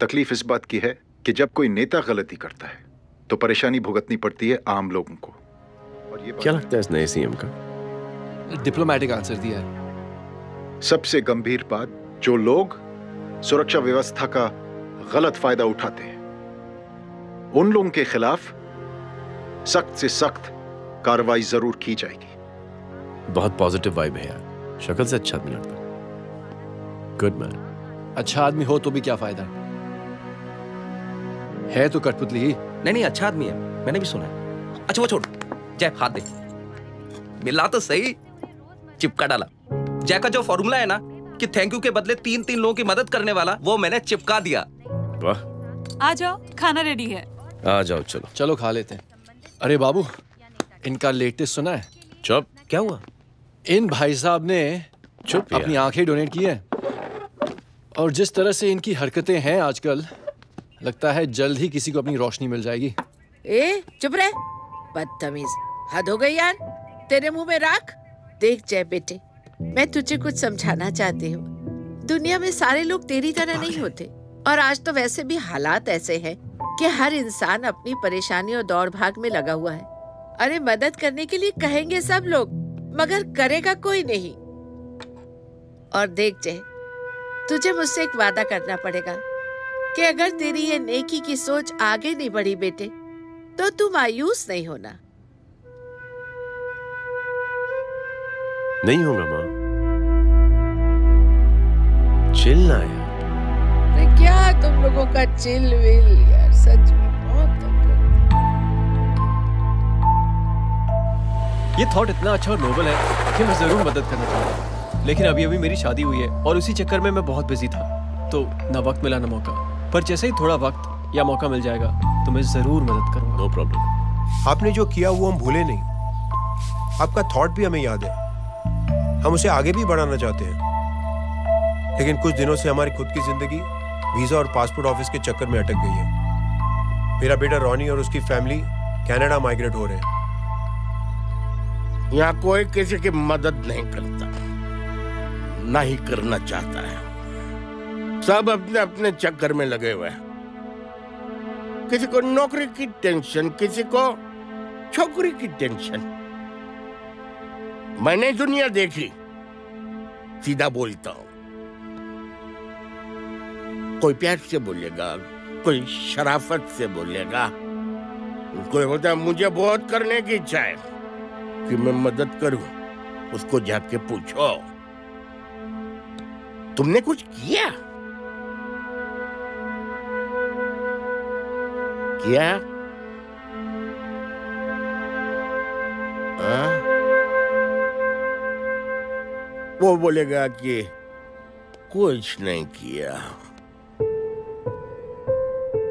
तकलीफ इस बात की है कि जब कोई नेता गलती करता है तो परेशानी भुगतनी पड़ती है आम लोगों को। और ये क्या लगता है इस नए सीएम का? डिप्लोमेटिक आंसर दिया है। सबसे गंभीर बात, जो लोग सुरक्षा व्यवस्था का गलत फायदा उठाते हैं उन लोगों के खिलाफ सख्त से सख्त कार्रवाई जरूर की जाएगी। बहुत पॉजिटिव वाइब है यार, शक्ल से अच्छा आदमी लगता है। Good man. अच्छा आदमी हो तो भी क्या फायदा है तो कठपुतली ही। नहीं अच्छा आदमी है, मैंने भी सुना है। अच्छा वो छोड़, जय हाथ दे। मिला तो सही, चिपका डाला। जय का जो फॉर्मूला है ना कि थैंक यू के बदले 3 लोगों की मदद करने वाला, वो मैंने चिपका दिया। वाह। आ जाओ, खाना रेडी है। आ जाओ चलो। चलो खा लेते हैं। अरे बाबू, इनका लेटेस्ट सुना है? चुप। क्या हुआ? इन भाई साहब ने चुप अपनी आंखें डोनेट की है, और जिस तरह से इनकी हरकतें हैं आजकल, लगता है जल्द ही किसी को अपनी रोशनी मिल जाएगी। ए चुप रहे, बदतमीज, हद हो गई यार। तेरे मुंह में राख। देख जय बेटे, मैं तुझे कुछ समझाना चाहती हूँ। दुनिया में सारे लोग तेरी तरह नहीं होते, और आज तो वैसे भी हालात ऐसे हैं कि हर इंसान अपनी परेशानी और दौड़ भाग में लगा हुआ है। अरे मदद करने के लिए कहेंगे सब लोग, मगर करेगा कोई नहीं। और देख जय, तुझे मुझसे एक वादा करना पड़ेगा कि अगर तेरी ये नेकी की सोच आगे नहीं बढ़ी बेटे, तो तू मायूस नहीं होना। नहीं होगा माँ, चिल ना यार। अरे क्या तुम लोगों का चिल विल यार, सच में बहुत ये थॉट इतना अच्छा और नोबल है कि मैं जरूर मदद करना चाहूंगा, लेकिन अभी अभी मेरी शादी हुई है और उसी चक्कर में मैं बहुत बिजी था, तो ना वक्त मिला ना मौका। पर जैसे ही थोड़ा वक्त या मौका मिल जाएगा तो मैं जरूर मदद करूंगा। No problem. आपने जो किया वो हम भूले नहीं, आपका थॉट भी हमें याद है, हम उसे आगे भी बढ़ाना चाहते हैं। लेकिन कुछ दिनों से हमारी खुद की जिंदगी वीजा और पासपोर्ट ऑफिस के चक्कर में अटक गई है। मेरा बेटा रॉनी और उसकी फैमिली कनाडा माइग्रेट हो रहे हैं। यहाँ कोई किसी की मदद नहीं करता, ना ही करना चाहता है। सब अपने अपने चक्कर में लगे हुए हैं। किसी को नौकरी की टेंशन, किसी को छोकरी की टेंशन। मैंने दुनिया देखी, सीधा बोलता हूं। कोई प्यार से बोलेगा, कोई शराफत से बोलेगा, कोई बोलता मुझे बहुत करने की इच्छा है कि मैं मदद करूं। उसको जाके पूछो, तुमने कुछ किया? किया? वो बोलेगा कि कुछ नहीं किया।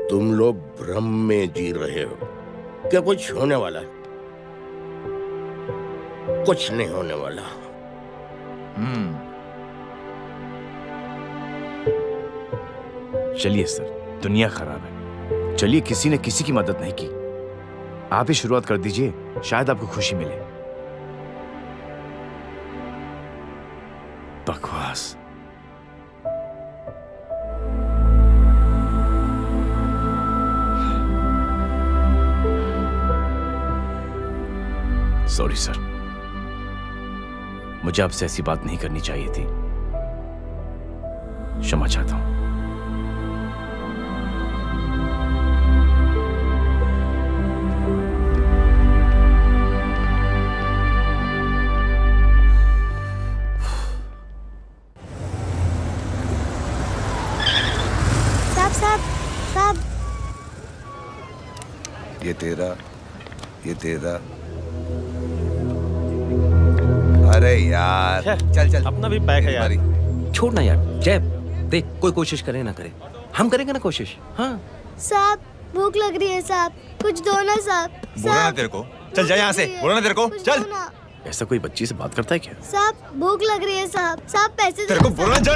तुम लोग भ्रम में जी रहे हो क्या कुछ होने वाला है? कुछ नहीं होने वाला। चलिए सर, दुनिया खराब है, चलिए किसी ने किसी की मदद नहीं की, आप ही शुरुआत कर दीजिए, शायद आपको खुशी मिले। बकवास। सॉरी सर, मुझे आपसे ऐसी बात नहीं करनी चाहिए थी, क्षमा चाहता हूं। ये तेरा। अरे यार चल चल, अपना भी पैक है यार। छोड़ ना यार जय, देख कोई कोशिश करे ना करे, हम करेंगे ना कोशिश। हाँ साहब, भूख लग रही है साहब, कुछ दो ना साहब। बोला ना तेरे को, चल जा यहाँ से, बोला ना तेरे को, चल। ऐसा कोई बच्ची से बात करता है क्या? साहब भूख लग रही है साहब, साहब पैसे तेरे को बोला जा।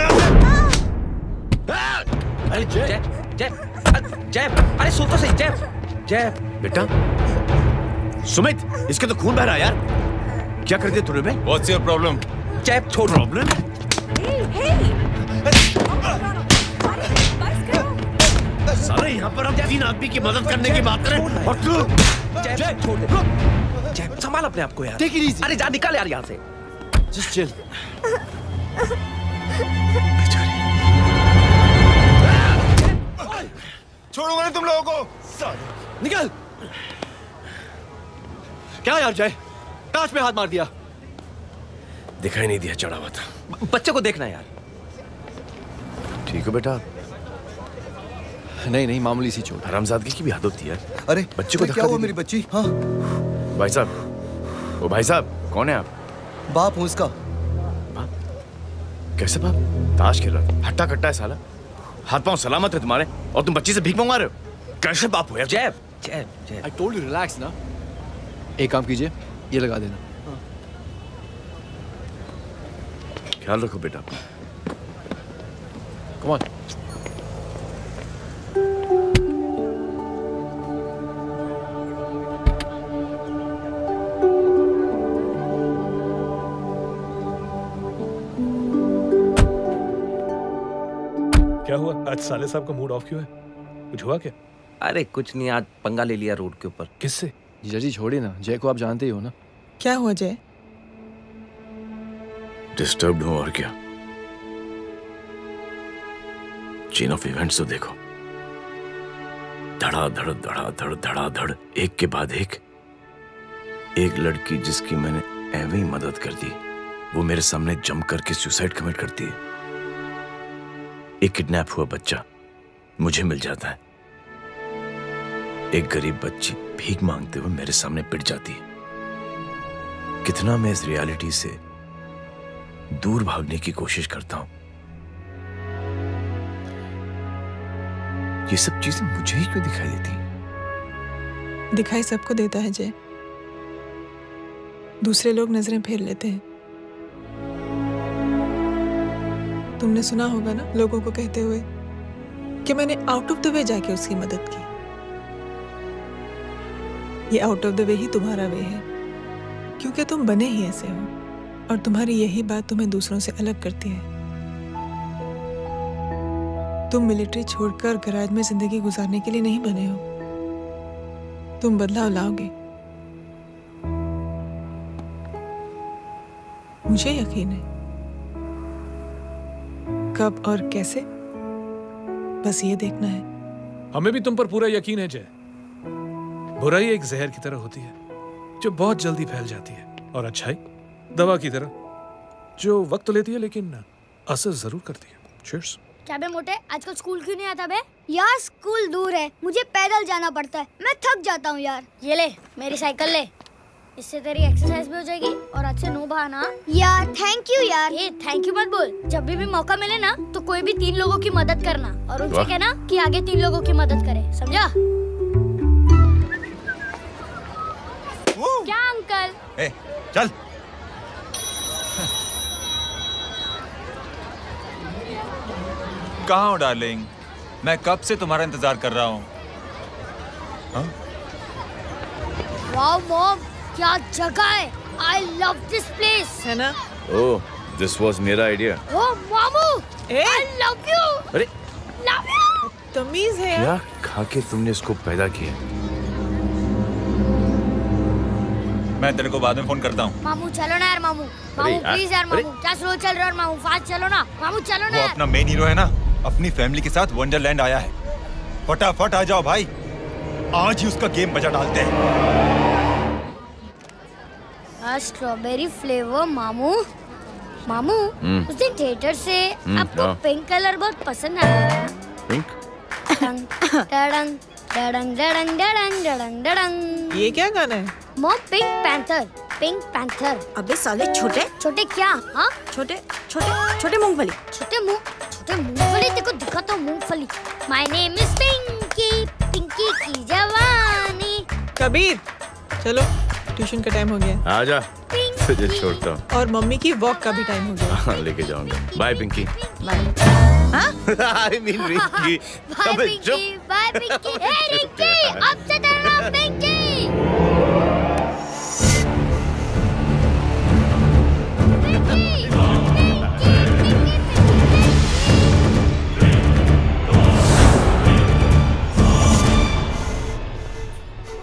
अरे जय जय, अरे सुन तो सही जय। जय बेटा, सुमित, इसके तो खून बह रहा है यार, क्या कर दिया तूने? What's your problem? जय छोड़। प्रॉब्लम? सारे यहाँ पर हम 3 आदमी की मदद करने की बात करें और तू जय छोड़ दे। जय संभाल अपने आप को यार। Take it easy. अरे जा निकल यार यहाँ से। Just chill. छोड़ूंगा नहीं तुम लोगों को। निकल। क्या यार जय, कांच में हाथ मार दिया। दिखाई नहीं दिया, चढ़ा हुआ था। बच्चे को देखना यार। ठीक है बेटा। नहीं मामूली सी चोट। हरामजादगी की भी हद होती है। अरे बच्चे को क्या हुआ मेरी बच्ची? हाँ भाई साहब, ओ भाई साहब, कौन है आप? बाप हूँ उसका। कैसे बाप? ताश खेल रहा था, हट्टा कट्टा है साला, हाथ पांव सलामत है तुम्हारे और तुम बच्ची से भीख मंगवा रहे हो? कैसे बाप हो यार? जय I told you relax ना। एक काम कीजिए, ये लगा देना। ख्याल रखो बेटा। Come on। क्या हुआ आज साले साहब का मूड ऑफ क्यों है? कुछ हुआ क्या? अरे कुछ नहीं, आज पंगा ले लिया रोड के ऊपर। किससे? जीजा जी छोड़िए ना, जय को आप जानते ही हो ना। क्या हुआ जय? डिस्टर्ब्ड हूं और क्या। चेन ऑफ इवेंट्स तो देखो, धड़ाधड़ धड़ाधड़ धड़ाधड़, एक के बाद एक लड़की जिसकी मैंने एवं ही मदद कर दी, वो मेरे सामने जंप करके सुसाइड कमिट करती है। एक किडनैप हुआ बच्चा मुझे मिल जाता है। एक गरीब बच्ची भीख मांगते हुए मेरे सामने पिट जाती है। कितना मैं इस रियलिटी से दूर भागने की कोशिश करता हूं। ये सब चीजें मुझे ही क्यों दिखाई देती? दिखाई सबको देता है जय, दूसरे लोग नजरें फेर लेते हैं। तुमने सुना होगा ना लोगों को कहते हुए कि मैंने आउट ऑफ द वे जाके उसकी मदद की। ये आउट ऑफ द वे ही तुम्हारा वे है, क्योंकि तुम बने ही ऐसे हो और तुम्हारी यही बात तुम्हें दूसरों से अलग करती है। तुम मिलिट्री छोड़कर गराज में जिंदगी गुजारने के लिए नहीं बने हो। तुम बदलाव लाओगे, मुझे यकीन है। कब और कैसे, बस ये देखना है। हमें भी तुम पर पूरा यकीन है जय। बुराई एक जहर की तरह होती है जो बहुत जल्दी फैल जाती है, और अच्छाई दवा की तरह जो वक्त तो लेती है लेकिन असर जरूर करती है। चीयर्स। क्या बे मोटे, आजकल स्कूल क्यों नहीं आता बे? यार स्कूल दूर है, मुझे पैदल जाना पड़ता है, मैं थक जाता हूँ यार। ये ले मेरी साइकिल ले, इससे तेरी एक्सरसाइज भी हो जाएगी और अच्छे नो बहाना। यार थैंक यू यार। ए थैंक यू मत बोल, जब भी मौका मिले ना तो कोई भी 3 लोगों की मदद करना और उनसे कहना कि आगे 3 लोगों की मदद करे, समझा? क्या अंकल? ए, चल। कहाँ हो डार्लिंग? मैं कब से तुम्हारा इंतजार कर रहा हूँ। वाओ मॉम, क्या जगह है। I love this place. है ना? ओह, this was मेरा आइडिया। ओह मामू, I love you. अरे love you. तमीज है। क्या खा के तुमने इसको पैदा किया? मैं तेरे को बाद में फोन करता हूँ। मामू चलो ना यार, मामू प्लीज यार, मामू क्या स्लो चल रहे हो मामू, फास्ट चलो ना मामू, चलो ना। वो अपना मेन हीरो है ना, अपनी फैमिली के साथ वंडरलैंड आया है। फटाफट आ जाओ भाई, आज ही उसका गेम बजा डालते हैं। स्ट्रॉबेरी फ्लेवर मामू। मामू उस दिन थिएटर से आपको पिंक कलर बहुत पसंद आया। पिंक? डडंग डडंग डडंग डडंग डडंग डडंग। ये क्या गाना है? Mom pink panther, pink panther. अबे साले छोटे छोटे क्या? हाँ छोटे छोटे छोटे मूंगफली। छोटे मूंगफली, देखो दिखाता हूँ मूंगफली। My name is Pinky, Pinky की जवानी। कबीर चलो, ट्यूशन का टाइम हो गया। आजा, तुझे छोड़ता हूँ। और मम्मी की वॉक का भी टाइम हो गया। हाँ, लेके जाऊंगा। Bye Pinky. I mean Rinky. Bye Pinky, bye Pinky. ए रिंकी, अब से तेरा नाम पिंकी।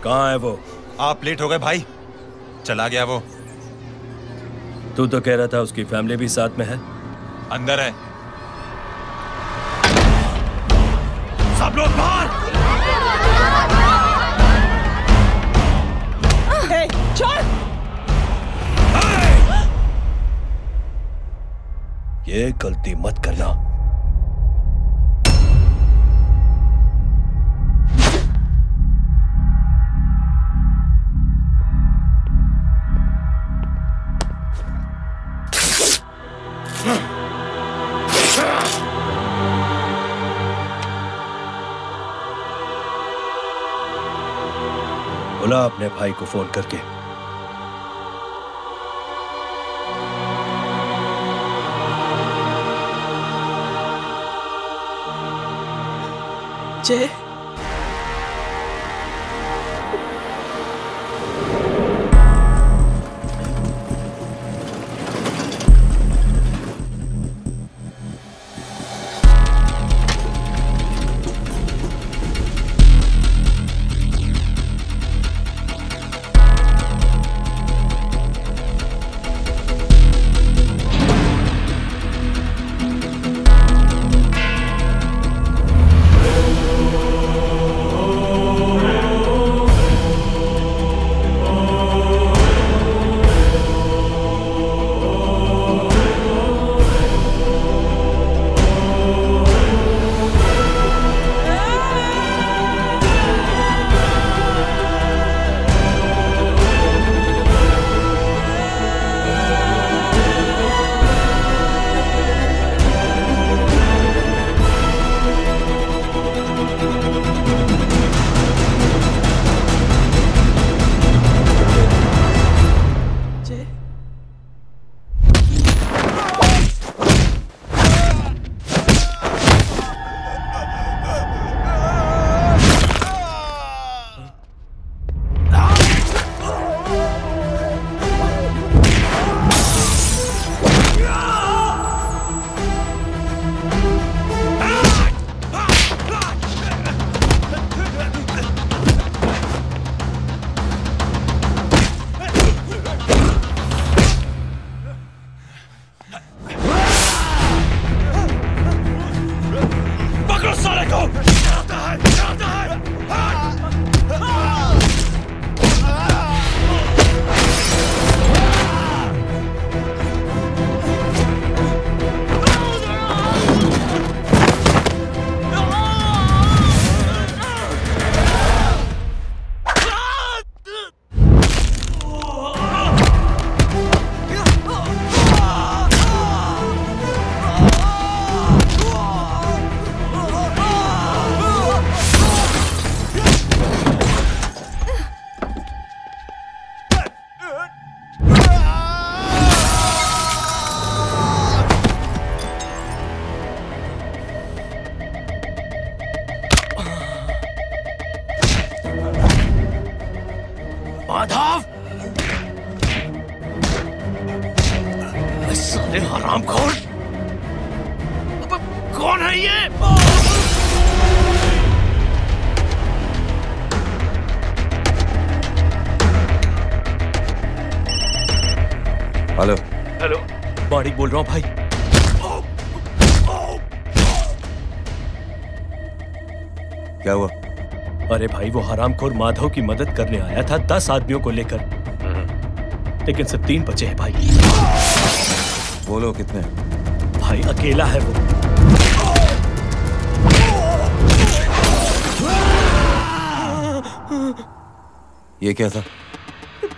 कहाँ है वो? आप लेट हो गए भाई, चला गया वो। तू तो कह रहा था उसकी फैमिली भी साथ में है। अंदर है। सब लोग बाहर। छोड़। ये गलती मत करना। बुला अपने भाई को फोन करके। जय, माधव, साले हरामखोर, कौन है ये? हेलो हेलो, बाड़ी बोल रहा हूँ भाई। क्या हुआ? अरे भाई, वो हरामखोर माधव की मदद करने आया था 10 आदमियों को लेकर, लेकिन सिर्फ 3 बचे हैं भाई। बोलो कितने? भाई अकेला है वो। ये क्या था?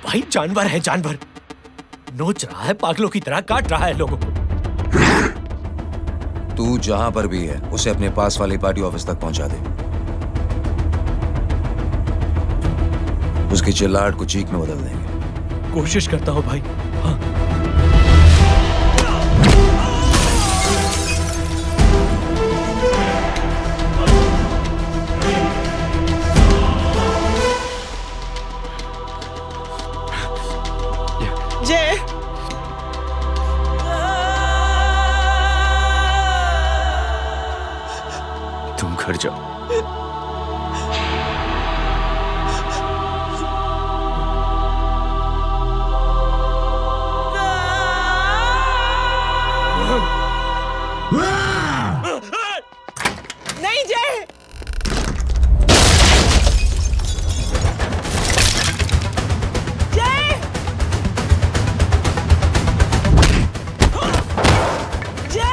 भाई जानवर है, जानवर। नोच रहा है, पागलों की तरह काट रहा है लोगों को। तू जहां पर भी है उसे अपने पास वाली पार्टी ऑफिस तक पहुंचा दे। उसकी चिल्लाहट को चीख में बदल देंगे। कोशिश करता हूं भाई। हाँ। जय, तुम घर जाओ। नहीं जय, जय, जय,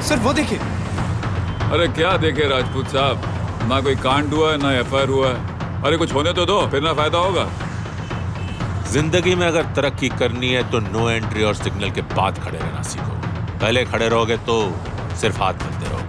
सर वो देखिए। अरे क्या देखे राजपूत साहब, ना कोई कांड हुआ है ना एफआईआर हुआ है, अरे कुछ होने तो दो, फिर ना फायदा होगा। जिंदगी में अगर तरक्की करनी है तो नो एंट्री और सिग्नल के बाद खड़े रहना सीखो। पहले खड़े रहोगे तो सिर्फ हाथ मिलते रहोगे।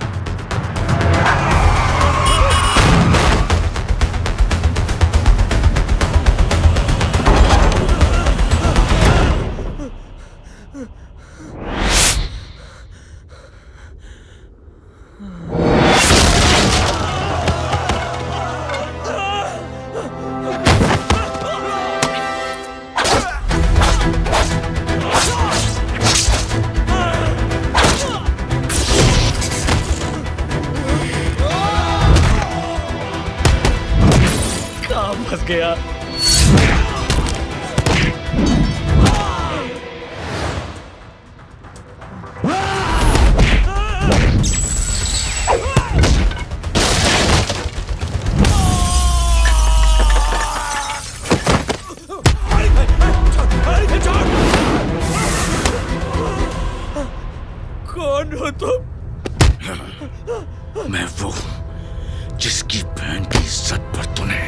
फंस गया। कौन हो तुम? मैं वो जिसकी बहन की इज्जत पर तूने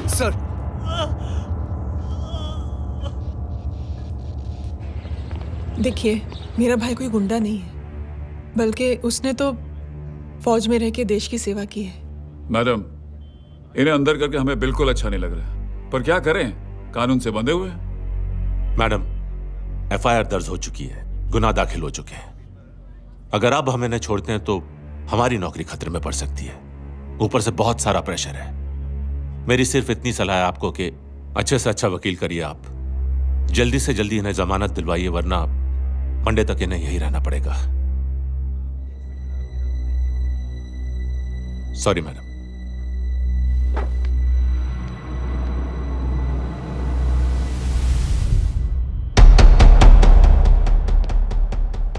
सर। देखिए, मेरा भाई कोई गुंडा नहीं है, बल्कि उसने तो फौज में रह के देश की सेवा की है। मैडम, इन्हें अंदर करके हमें बिल्कुल अच्छा नहीं लग रहा, पर क्या करें, कानून से बंधे हुए। मैडम, एफआईआर दर्ज हो चुकी है, गुनाह दाखिल हो चुके हैं। अगर अब हम इन्हें छोड़ते हैं तो हमारी नौकरी खतरे में पड़ सकती है। ऊपर से बहुत सारा प्रेशर है। मेरी सिर्फ इतनी सलाह है आपको कि अच्छे से अच्छा वकील करिए आप। जल्दी से जल्दी इन्हें जमानत दिलवाइए, वरना मंडे तक इन्हें यही रहना पड़ेगा। Sorry madam.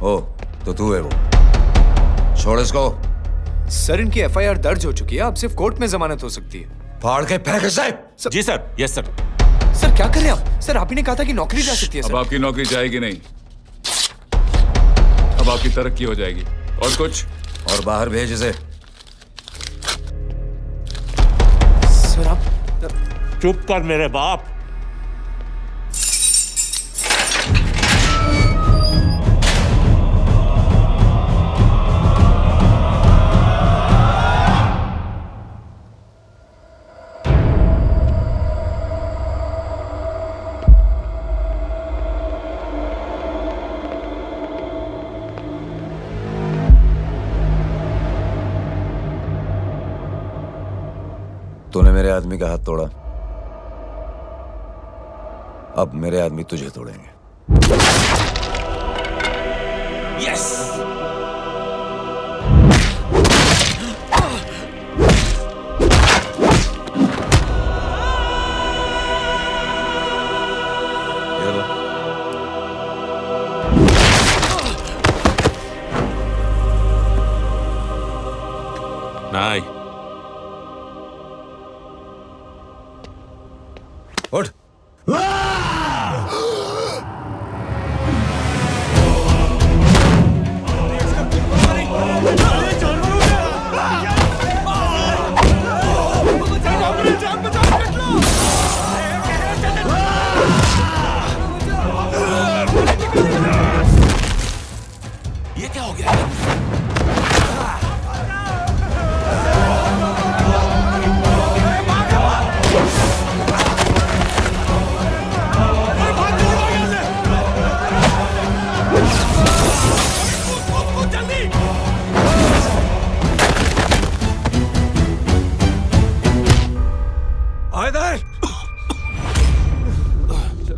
ओ, तो तू है वो। छोड़ इसको। सर, इनकी एफआईआर दर्ज हो चुकी है, अब सिर्फ कोर्ट में जमानत हो सकती है। फाड़ के फेंक साहब। जी सर। Yes sir. सर क्या कर रहे हैं आप? सर, आप ही ने कहा था कि नौकरी जा सकती है। अब आपकी नौकरी जाएगी नहीं, अब आपकी तरक्की हो जाएगी। और कुछ? और बाहर भेज इसे। सर आप चुप कर मेरे बाप। तूने मेरे आदमी का हाथ तोड़ा, अब मेरे आदमी तुझे तोड़ेंगे। यस। नहीं। उठ। ये क्या हो गया?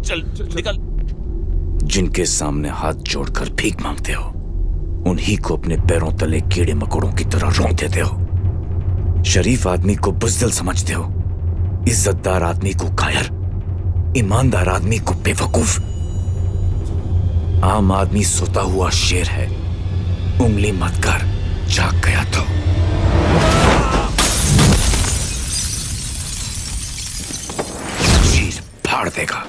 चल निकल। जिनके सामने हाथ जोड़कर भीख मांगते हो, उन्हीं को अपने पैरों तले कीड़े मकोड़ों की तरह रौंद देते हो। शरीफ आदमी को बुज़दिल समझते हो, इज्जतदार आदमी को कायर, ईमानदार आदमी को बेवकूफ। आम आदमी सोता हुआ शेर है, उंगली मत कर, जाग गया तो। चीर फाड़ देगा।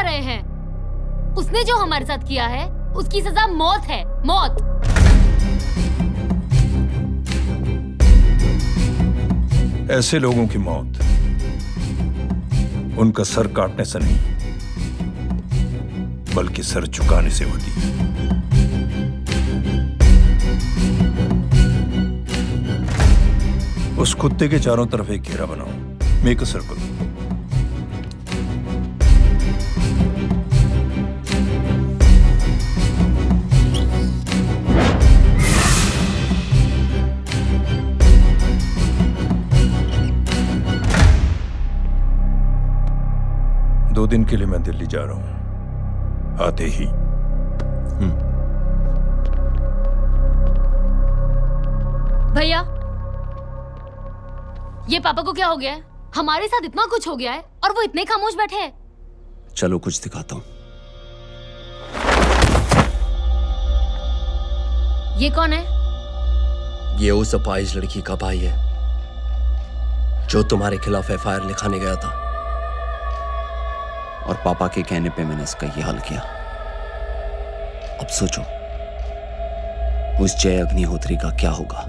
रहे हैं? उसने जो हमारे साथ किया है उसकी सजा मौत है, मौत। ऐसे लोगों की मौत उनका सर काटने से नहीं बल्कि सर झुकाने से होती है। उस कुत्ते के चारों तरफ एक घेरा बनाओ, मेक अ सर्कल। दो दिन के लिए मैं दिल्ली जा रहा हूं, आते ही। भैया, ये पापा को क्या हो गया है? हमारे साथ इतना कुछ हो गया है और वो इतने खामोश बैठे हैं। चलो कुछ दिखाता हूं। ये कौन है? ये उस अपाहिज लड़की का भाई है जो तुम्हारे खिलाफ एफआईआर लिखाने गया था। और पापा के कहने पे मैंने इसका ये हाल किया। अब सोचो उस जय अग्निहोत्री का क्या होगा।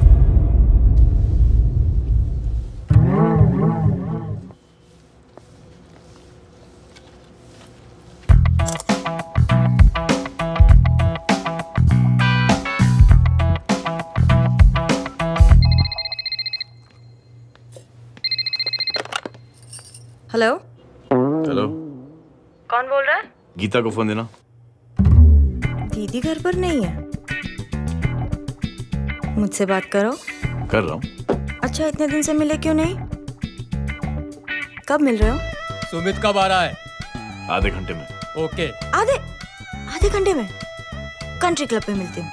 हेलो। हेलो, कौन बोल रहा है? गीता को फोन देना। दीदी घर पर नहीं है। मुझसे बात करो। कर रहा हूँ। अच्छा, इतने दिन से मिले क्यों नहीं? कब मिल रहे हो? सुमित कब आ रहा है? आधे घंटे में। ओके। आधे घंटे में कंट्री क्लब पे मिलती हूँ।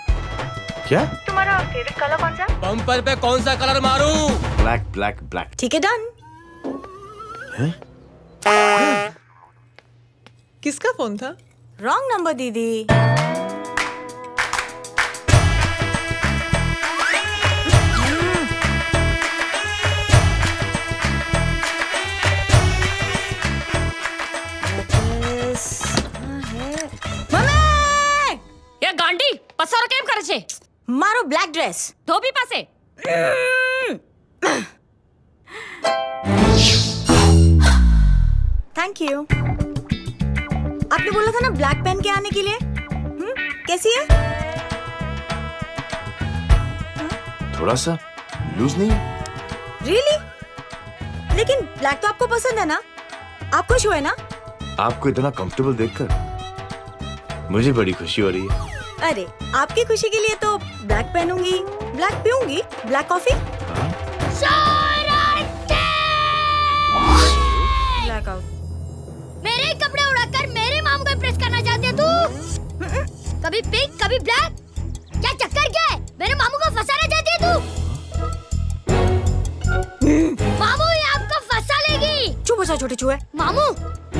क्या? तुम्हारा फेवरेट कलर कौन सा? बम्पर पे कौन सा कलर मारूं? Black black black. ठीक है, डन। किसका फोन था? रॉन्ग नंबर दीदी। ये गांडी पसार केम करे छे? मारो ब्लैक ड्रेस। धोबी पासे। Thank you. आपने बोला था ना ब्लैक पेन के आने के लिए। कैसी है? थोड़ा सा लूज नहीं है? रियली? लेकिन ब्लैक तो आपको पसंद है ना? आप खुश हुए ना? आपको इतना कंफर्टेबल देखकर मुझे बड़ी खुशी हो रही है। अरे, आपकी खुशी के लिए तो ब्लैक पहनूंगी, ब्लैक पीऊंगी, ब्लैक कॉफी। Black out. मेरे कपड़े उड़ाकर मेरे मामू को इम्प्रेस करना चाहती है तू? कभी पिंक, कभी ब्लैक। क्या चक्कर क्या है? मेरे मामू को फंसाना चाहती है तू? मामू, ये आपको फंसा लेगी। चुप हो जा छोटे चूहे। मामू,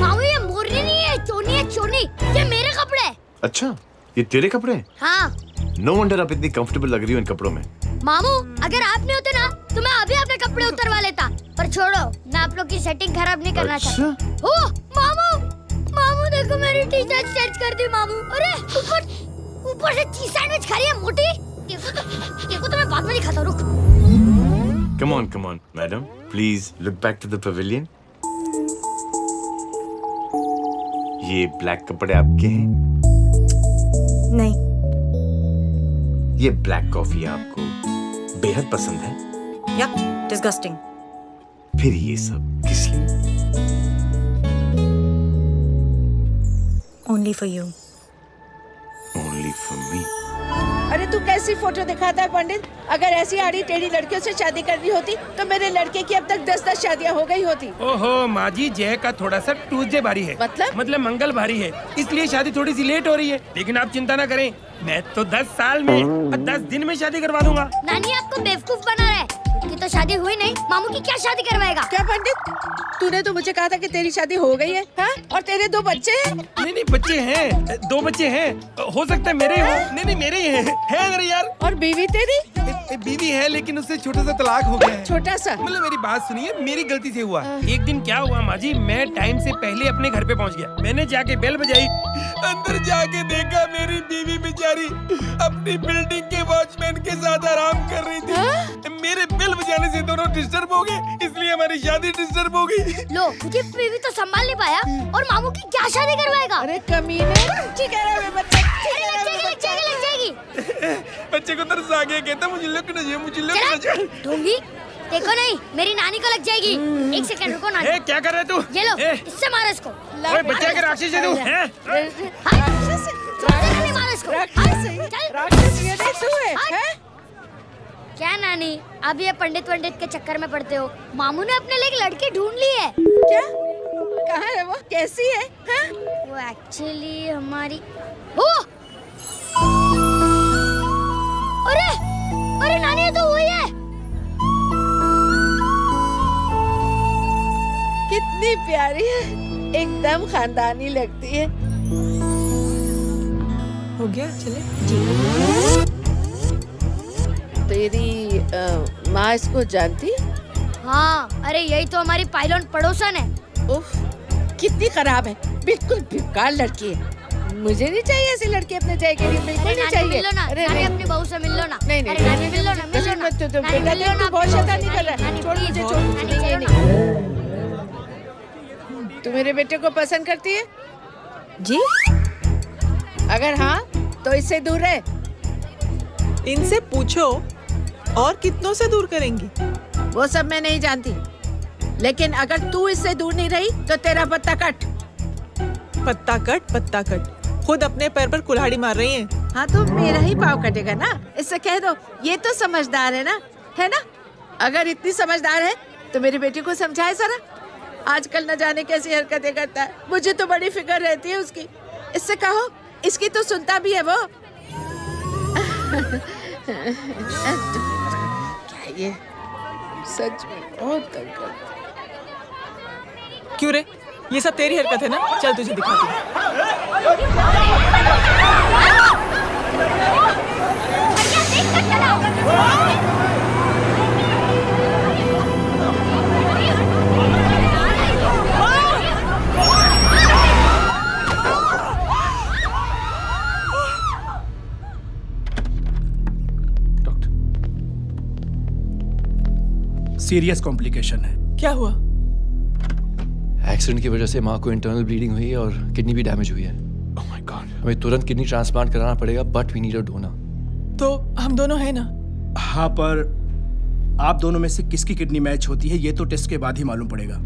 मामू ये मोरनी नहीं है, चोनी है, चोनी। ये मेरे कपड़े हैं। अच्छा, ये तेरे कपड़े हैं? हाँ। नो वंडर आप इतनी कंफर्टेबल लग रही हो इन कपड़ों में। मामू, अगर आप नहीं होते ना तो मैं अभी अपने कपड़े उतरवा लेता। पर छोड़ो, मैं आप लोग की सेटिंग खराब नहीं करना चाहता। ओह, मामू, मामू देखो मेरी टी शर्ट स्ट्रेच कर दी मामू। अरे ऊपर से चीज सैंडविच खा रही है मोटी। देखो तो मैं बाद में नहीं खाता, रुक। Come on, madam. Please look back to the pavilion. ये ब्लैक कपड़े आपके हैं? नहीं। ये ब्लैक कॉफी आपको बेहद पसंद है? Yup, disgusting. फिर ये सब किस लिए? Only for you. Only for me. अरे तू कैसी फोटो दिखाता है पंडित? अगर ऐसी आड़ी टेढ़ी लड़कियों से शादी करनी होती तो मेरे लड़के की अब तक 10-10 शादियां हो गई होती। ओहो माँ जी, जय का थोड़ा सा ट्यूसडे भारी है। मतलब मंगल भारी है, इसलिए शादी थोड़ी सी लेट हो रही है। लेकिन आप चिंता ना करें, मैं तो 10 साल में और 10 दिन में शादी करवा दूंगा। नानी आपको बेवकूफ बना रहा है। उसकी तो शादी हुई नहीं, मामू की क्या शादी करवाएगा? क्या पंडित? तूने तो मुझे कहा था कि तेरी शादी हो गई है, हाँ? और तेरे 2 बच्चे हैं? नहीं बच्चे हैं, 2 बच्चे हैं, हो सकता है मेरे हो। नहीं मेरे ही है मेरे यार। और बीवी तेरी? बीवी है लेकिन उससे छोटा सा तलाक हो गया है। छोटा सा? मतलब मेरी बात सुनिए, मेरी गलती से हुआ। एक दिन क्या हुआ माँ जी, मैं टाइम से पहले अपने घर पे पहुँच गया। मैंने जाके बेल बजाई, अंदर जाके देखा मेरी बीवी बेचारी अपनी बिल्डिंग के वॉचमैन के साथ आराम कर रही थी। मेरे बेल बजाने से दोनों डिस्टर्ब हो गए, इसलिए हमारी शादी डिस्टर्ब हो गई। लो, मुझे बीवी तो संभाल नहीं पाया और मामू की क्या शादी करवाएगा? अरे कमीने, ठीक है बच्चे, लग जाएगी। बच्चे को तरस आ गया, कहता मुझे लगना चाहिए, मुझे लगना चाहिए। ढूंढी, देखो नहीं, मेरी नानी को लग जाएगी। 1 सेकंड रुको नानी। क्या कर रहे तू? ये लो, इससे मारो इसको। ओए बच्चा के राक्षस है तू, हैं? मारो इसको। राक्षस ये नहीं तू है, हैं? क्या नानी, अब ये पंडित के चक्कर में पड़ते हो? मामू ने अपने लिए एक लड़की ढूंढ ली है। क्या? कहाँ है वो? कैसी है? हाँ? वो एक्चुअली हमारी अरे नानी, ये तो वही है। कितनी प्यारी है, एकदम खानदानी लगती है। हो गया, चले। तेरी माँ इसको जानती? हाँ, अरे यही तो हमारी पायलट पड़ोसन है। उफ, कितनी खराब है, बिल्कुल बेकार लड़की है। मुझे नहीं चाहिए ऐसी लड़की अपने जय के लिए, बिल्कुल नहीं चाहिए। मिलो ना, नानी अपनी बहू से मिल लो ना। नहीं नानी मिल लो ना, मिल लो ना। बेटा देख, तू बहुत शैतानी कर रहा है। छोड़ मुझे, छोड़। तू मेरे बेटे को पसंद करती है? जी? अगर हाँ तो इससे दूर रहे। इनसे पूछो, और कितनों से दूर करेंगी? वो सब मैं नहीं जानती, लेकिन अगर तू इससे दूर नहीं रही तो तेरा पत्ता कट। पत्ता कट। खुद अपने पैर पर कुल्हाड़ी मार रही हैं। हाँ तो मेरा ही पाँव कटेगा ना, इससे कह दो ये तो समझदार है ना, है ना? अगर इतनी समझदार है तो मेरी बेटी को समझाए जरा। आजकल न जाने कैसी हरकतें करता है, मुझे तो बड़ी फिक्र रहती है उसकी। इससे कहो, इसकी तो सुनता भी है वो। क्या ये सच में बहुत तंग करता है। क्यों रे, ये सब तेरी हरकत है ना? चल तुझे दिखाती हूँ। सीरियस कॉम्प्लिकेशन है। क्या हुआ? एक्सीडेंट की वजह से माँ को इंटरनल ब्लीडिंग हुई है और किडनी भी डैमेज हुई है। Oh my God. हमें तुरंत किडनी ट्रांसप्लांट कराना पड़ेगा, but we need a donor. तो हम दोनों हैं ना? हाँ, पर आप दोनों में से किसकी किडनी मैच होती है ये तो टेस्ट के बाद ही मालूम पड़ेगा।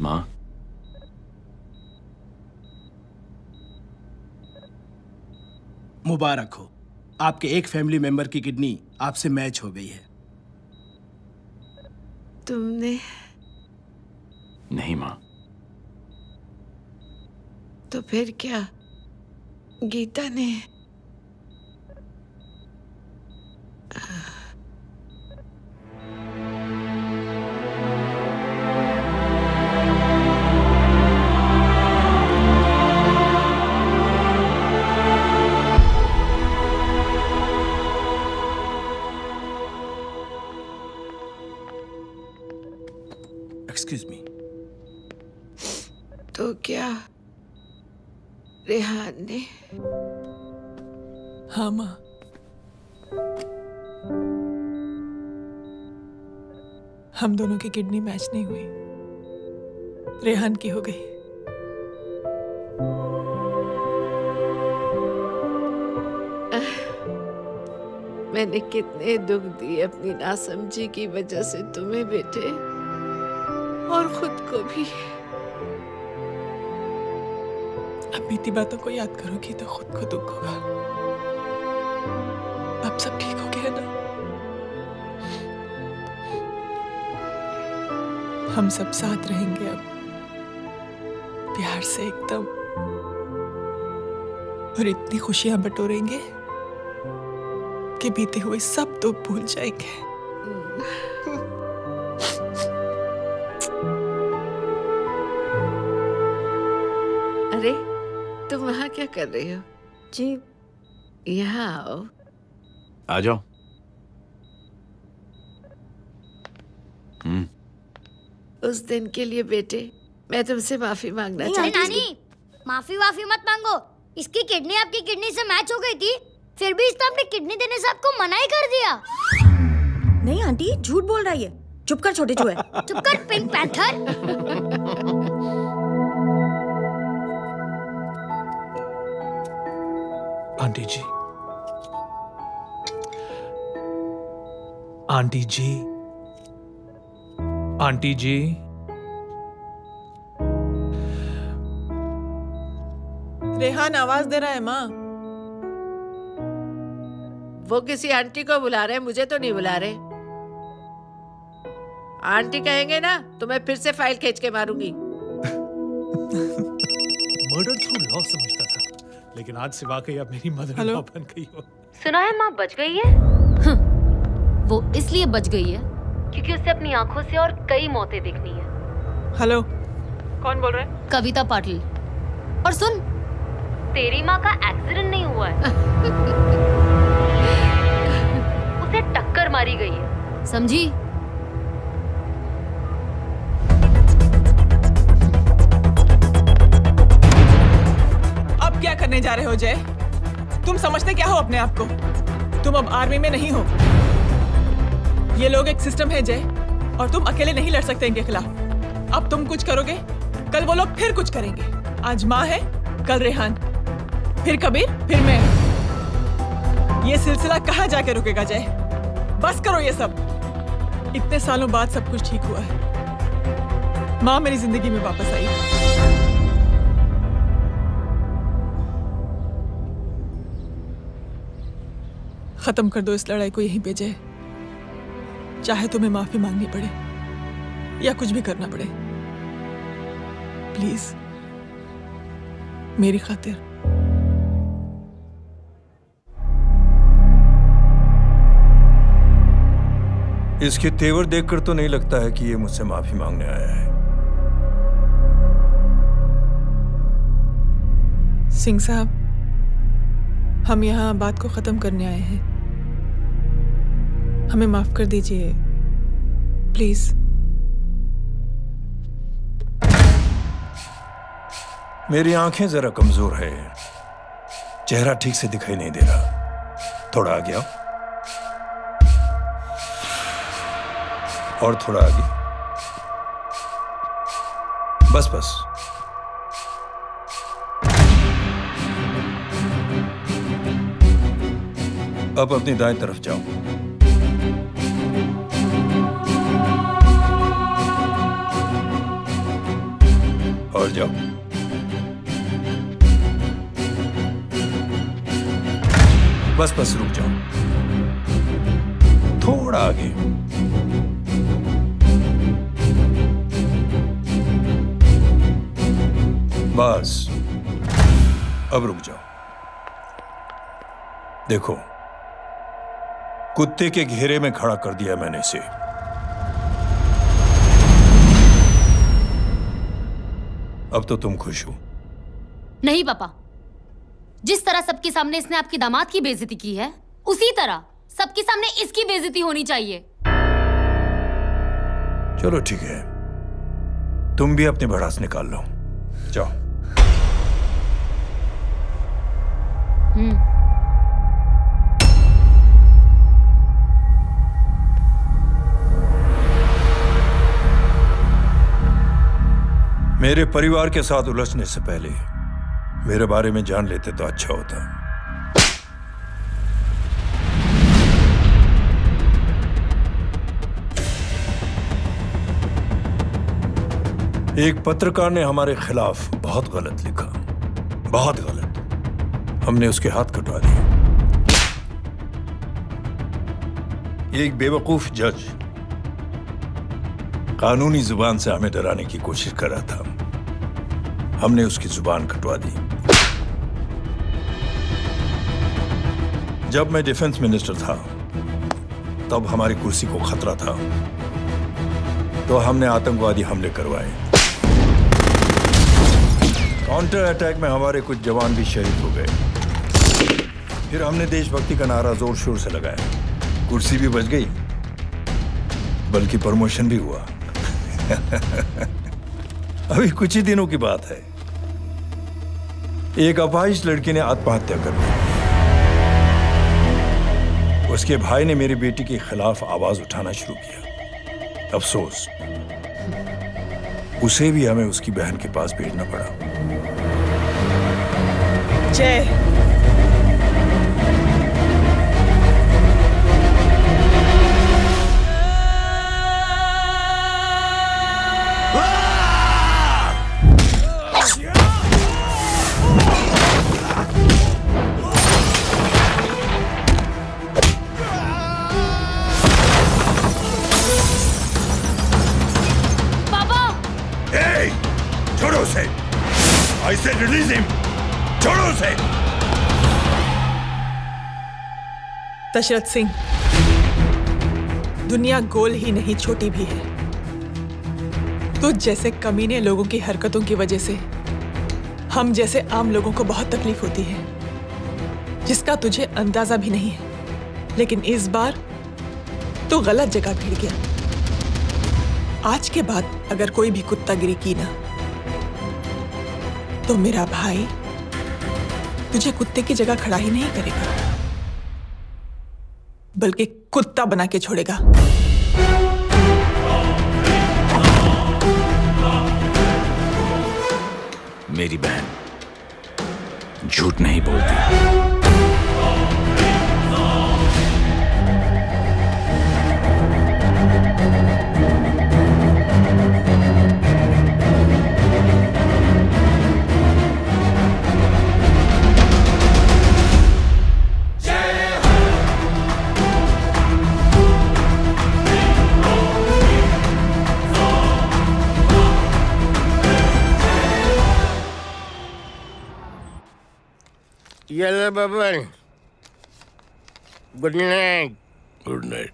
माँ, मुबारक हो, आपके एक फैमिली मेंबर की किडनी आपसे मैच हो गई है। तुमने? नहीं माँ। तो फिर क्या? गीता ने? Excuse me. तो क्या रेहान ने? हाँ माँ। हम दोनों की किडनी मैच नहीं हुई, रेहान की हो गई। मैंने कितने दुख दिए अपनी नासमझी की वजह से तुम्हें बेटे, और खुद को भी। अब बीती बातों को याद करोगी तो खुद को दुख होगा। अब सब ठीक हो गया ना? हम सब साथ रहेंगे अब, प्यार से एकदम, और इतनी खुशियां बटोरेंगे रात के बीते हुए सब दुख भूल जाएंगे। अरे तुम वहाँ क्या कर रही हो? जी यहाँ आओ। आ जाओ। उस दिन के लिए बेटे मैं तुमसे माफी मांगना चाहती हूँ। नानी, माफी वाफी मत मांगो। इसकी किडनी आपकी किडनी से मैच हो गई थी, फिर भी इसने अपनी किडनी देने से आपको मना ही कर दिया। नहीं आंटी, झूठ बोल रही है। चुप कर छोटे चूहे। चुप कर पिंक पैंथर। आंटी जी, आंटी जी, आंटी जी, रेहान आवाज दे रहा है माँ। वो किसी आंटी को बुला रहे हैं, मुझे तो नहीं बुला रहे। आंटी कहेंगे ना तो मैं फिर से फाइल खींच के मारूंगी। मर्डर थ्रू लॉ समझता था, लेकिन आज से वाकई अब मेरी मदर इन लॉ बन गई हो। सुना है माँ बच गई है। वो इसलिए बच गई है क्योंकि उसे अपनी आंखों से और कई मौतें देखनी है। हेलो, कौन बोल रहे हैं? कविता पाटिल। और सुन, तेरी माँ का एक्सीडेंट नहीं हुआ है, उसे टक्कर मारी गई है, समझी? अब क्या करने जा रहे हो जय? तुम समझते क्या हो अपने आप को? तुम अब आर्मी में नहीं हो। ये लोग एक सिस्टम है जय, और तुम अकेले नहीं लड़ सकते इनके खिलाफ। अब तुम कुछ करोगे, कल वो लोग फिर कुछ करेंगे। आज माँ है, कल रेहान, फिर कबीर, फिर मैं। ये सिलसिला कहाँ जाके रुकेगा जय? बस करो ये सब। इतने सालों बाद सब कुछ ठीक हुआ है। माँ मेरी जिंदगी में वापस आई। खत्म कर दो इस लड़ाई को यहीं पे जय। चाहे तुम्हें माफी मांगनी पड़े या कुछ भी करना पड़े, प्लीज मेरी खातिर। इसके तेवर देखकर तो नहीं लगता है कि ये मुझसे माफी मांगने आया है। सिंह साहब, हम यहाँ बात को खत्म करने आए हैं। हमें माफ कर दीजिए प्लीज। मेरी आंखें जरा कमजोर है, चेहरा ठीक से दिखाई नहीं दे रहा। थोड़ा आगे आओ, और थोड़ा आगे। बस बस। अब अपनी दाएं तरफ जाओ। और जाओ। बस बस रुक जाओ, थोड़ा आगे। बस अब रुक जाओ। देखो, कुत्ते के घेरे में खड़ा कर दिया मैंने इसे। अब तो तुम खुश हो? नहीं पापा, जिस तरह सबके सामने इसने आपकी दामाद की बेइज्जती की है, उसी तरह सबके सामने इसकी बेइज्जती होनी चाहिए। चलो ठीक है, तुम भी अपनी भड़ास निकाल लो। जाओ। मेरे परिवार के साथ उलझने से पहले मेरे बारे में जान लेते तो अच्छा होता। एक पत्रकार ने हमारे खिलाफ बहुत गलत लिखा, बहुत गलत। हमने उसके हाथ कटवा दिए। एक बेवकूफ जज कानूनी जुबान से हमें डराने की कोशिश कर रहा था, हमने उसकी जुबान कटवा दी। जब मैं डिफेंस मिनिस्टर था तब हमारी कुर्सी को खतरा था, तो हमने आतंकवादी हमले करवाए। काउंटर अटैक में हमारे कुछ जवान भी शहीद हो गए। फिर हमने देशभक्ति का नारा जोर शोर से लगाया। कुर्सी भी बच गई, बल्कि प्रमोशन भी हुआ। अभी कुछ ही दिनों की बात है, एक अपाहिज लड़की ने आत्महत्या कर ली। उसके भाई ने मेरी बेटी के खिलाफ आवाज उठाना शुरू किया। अफसोस, उसे भी हमें उसकी बहन के पास भेजना पड़ा। जय, छोड़ो उसे। I said release him. छोड़ो उसे। दशरथ सिंह, दुनिया गोल ही नहीं छोटी भी है। तो जैसे कमीने लोगों की हरकतों की वजह से हम जैसे आम लोगों को बहुत तकलीफ होती है, जिसका तुझे अंदाजा भी नहीं है। लेकिन इस बार तो गलत जगह भिड़ गया। आज के बाद अगर कोई भी कुत्तागिरी की ना, तो मेरा भाई तुझे कुत्ते की जगह खड़ा ही नहीं करेगा, बल्कि कुत्ता बना के छोड़ेगा। मेरी बहन झूठ नहीं बोलती। Yellow bubble. Good night. Good night.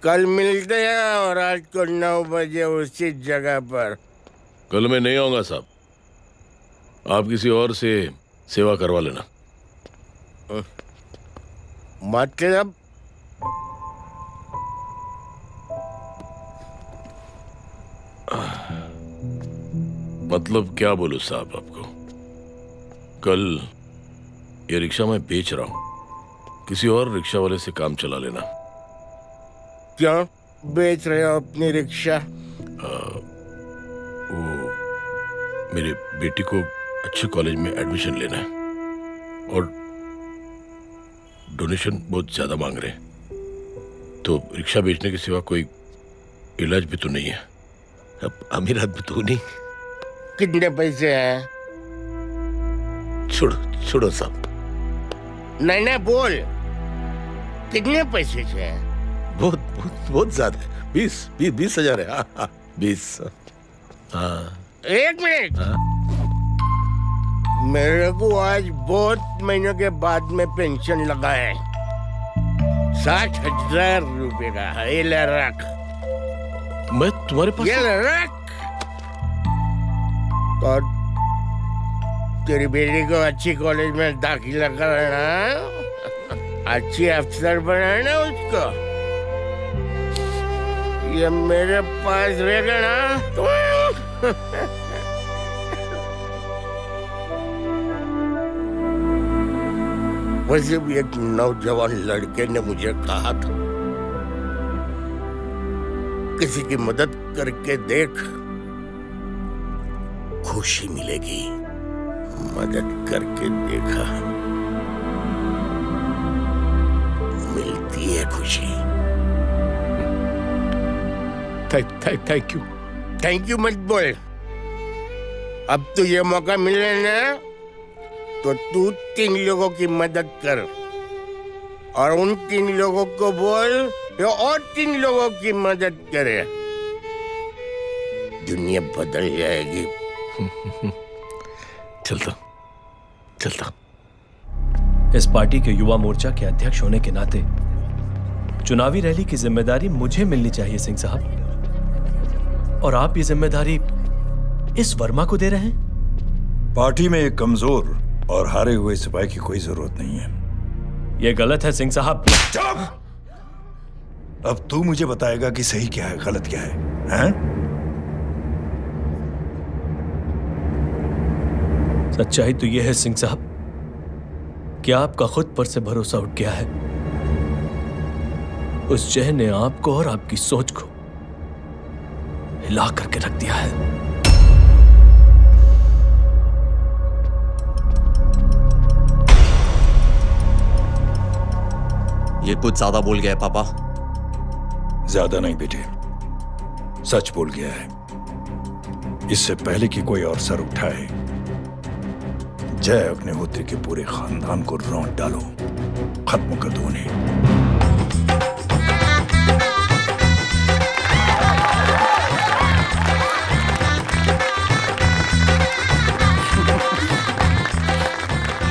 कल मिलते हैं और रात को 9 बजे उसी जगह पर। कल मैं नहीं आऊंगा साहब, आप किसी और से सेवा करवा लेना। मतलब? मतलब क्या बोलूं साहब आपको। कल ये रिक्शा मैं बेच रहा हूं, किसी और रिक्शा वाले से काम चला लेना। क्यों बेच रहे हो अपनी रिक्शा? वो मेरी बेटी को अच्छे कॉलेज में एडमिशन लेना है और डोनेशन बहुत ज्यादा मांग रहे हैं, तो रिक्शा बेचने के सिवा कोई इलाज भी तो नहीं है। अब अमीर आदमी तो नहीं। कितने पैसे हैं? छोड़ो छोड़ो साहब। नहीं नहीं बोल, कितने पैसे हैं? बहुत बहुत बहुत ज्यादा है। 20,000 है। हाँ 20। हाँ 1 मिनट। मेरे को आज बहुत महीनों के बाद में पेंशन लगा है। 60,000 रुपए का। ये ले रख। मैं तुम्हारे पास? ये ले रख। और तेरी बेटी को अच्छी कॉलेज में दाखिला कराना, अच्छी अफसर बनाना उसको। ये मेरे पास रहेगा ना तो वैसे भी एक नौजवान लड़के ने मुझे कहा था, किसी की मदद करके देख, खुशी मिलेगी। मदद करके देखा, मिलती है खुशी। Thank you. थैंक यू मत बोल। अब तो ये मौका मिले ना, तो तू 3 लोगों की मदद कर और उन 3 लोगों को बोल जो और 3 लोगों की मदद करे। दुनिया बदल जाएगी। चलता चलता। इस पार्टी के युवा मोर्चा के अध्यक्ष होने के नाते चुनावी रैली की जिम्मेदारी मुझे मिलनी चाहिए सिंह साहब, और आप ये जिम्मेदारी इस वर्मा को दे रहे हैं। पार्टी में एक कमजोर और हारे हुए सिपाही की कोई जरूरत नहीं है। यह गलत है सिंह साहब। अब तू मुझे बताएगा कि सही क्या है, गलत क्या है, हैं? सच्चाई तो यह है सिंह साहब कि आपका खुद पर से भरोसा उठ गया है। उस जय ने आपको और आपकी सोच को हिला करके रख दिया है। ये कुछ ज्यादा बोल गया है पापा। ज्यादा नहीं बेटे, सच बोल गया है। इससे पहले कि कोई और सर उठाए, जय अग्निहोत्री के पूरे खानदान को रौंद डालो, खत्म कर दो उन्हें।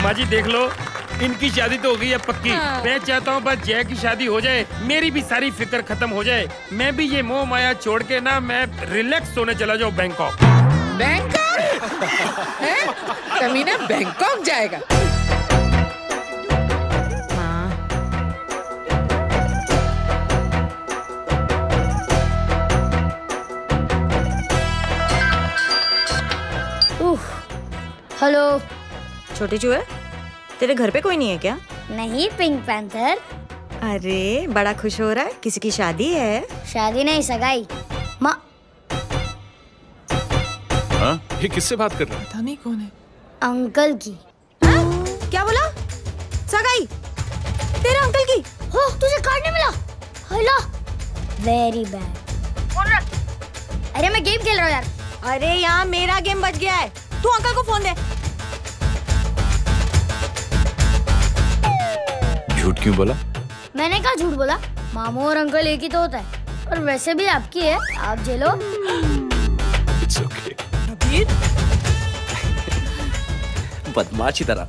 माँ जी देख लो, इनकी शादी तो हो गई है पक्की। मैं चाहता हूँ बस जय की शादी हो जाए, मेरी भी सारी फिक्र खत्म हो जाए। मैं भी ये मोह माया छोड़ के ना मैं रिलैक्स होने चला जाऊँ बैंकॉक। बैंकॉक? कमीना बैंकॉक जाएगा? हेलो छोटे चूहे, तेरे घर पे कोई नहीं है क्या? नहीं पिंक पैंथर। अरे बड़ा खुश हो रहा है, किसी की शादी है? शादी नहीं, सगाई। माँ ये किससे बात कर रहा है? पता नहीं कौन है। अंकल की। क्या बोला? सगाई? तेरे अंकल की? हो, तुझे कार्ड नहीं मिला? Hello, very bad. फोन रख। अरे मैं गेम खेल रहा हूँ यार। अरे यहाँ मेरा गेम बच गया है, तू अंकल को फोन दे। झूठ क्यों बोला? मैंने कहा झूठ बोला? मामू और अंकल एक ही तो होता है, और वैसे भी आपकी है, आप झेलो। It's okay. बदमाशी तरह।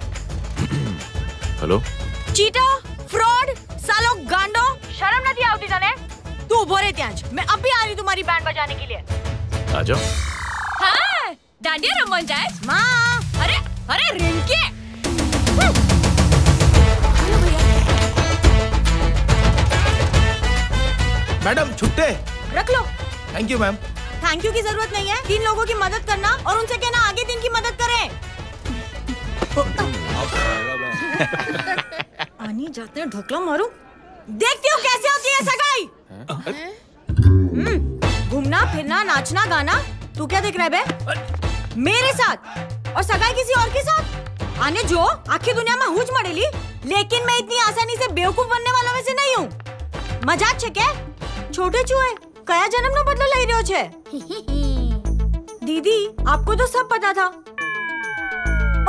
हेलो, चीटा, फ्रॉड, सालो गांडो, शर्म नहीं आती जाने? तू उभो रे त्याज, मैं अब भी आ रही तुम्हारी बैंड बजाने के लिए। आ जाओ। हाँ, डांडिया रमन जाए। माँ, अरे रिंकी। मैडम छुट्टे। रख लो। Thank you ma'am. Thank you की जरूरत नहीं है, 3 लोगों की मदद करना और उनसे कहना आगे दिन की मदद करें। आनी जाते हैं ढोकला मारूं। देखती हो कैसे होती है सगाई? घूमना फिरना नाचना गाना, तू क्या देख रहा है बे? मेरे साथ और सगाई किसी और के साथ? आने जो आखिर दुनिया में हुज मड़ेली, लेकिन मैं इतनी आसानी से बेवकूफ बनने वालों में से नहीं हूँ। मजाक छे क्या? छोटे चूहे कया जन्म नो बदलो लई रह्यो छे? दीदी आपको तो सब पता था,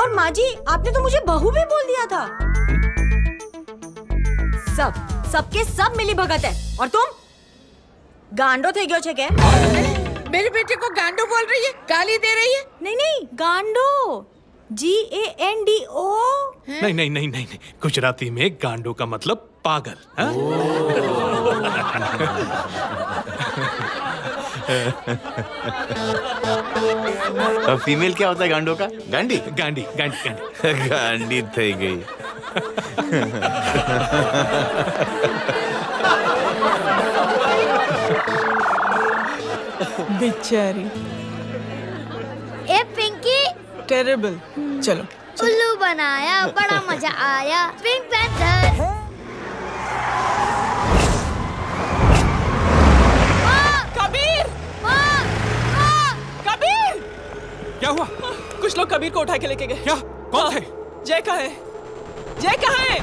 और माँ जी आपने तो मुझे बहू भी बोल दिया था। सबके सब मिली भगत है, और तुम गांडो थे गयो छे क्या? मेरे बेटे को गांडो बोल रही है, गाली दे रही है? नहीं गांडो, GANDO। नहीं, गुजराती में गांडो का मतलब पागल। अब फीमेल क्या होता है गांडो का? गांडी। गांडी। गांडी थई गई। बेचारी। ए पिंकी। टेरिबल। चलो उल्लू बनाया, बड़ा मजा आया। Pink panther. कबीर! कबीर! क्या हुआ? कुछ लोग कबीर को उठा के लेके गए। क्या? कौन थे? जय कहाँ है? जय कहाँ है?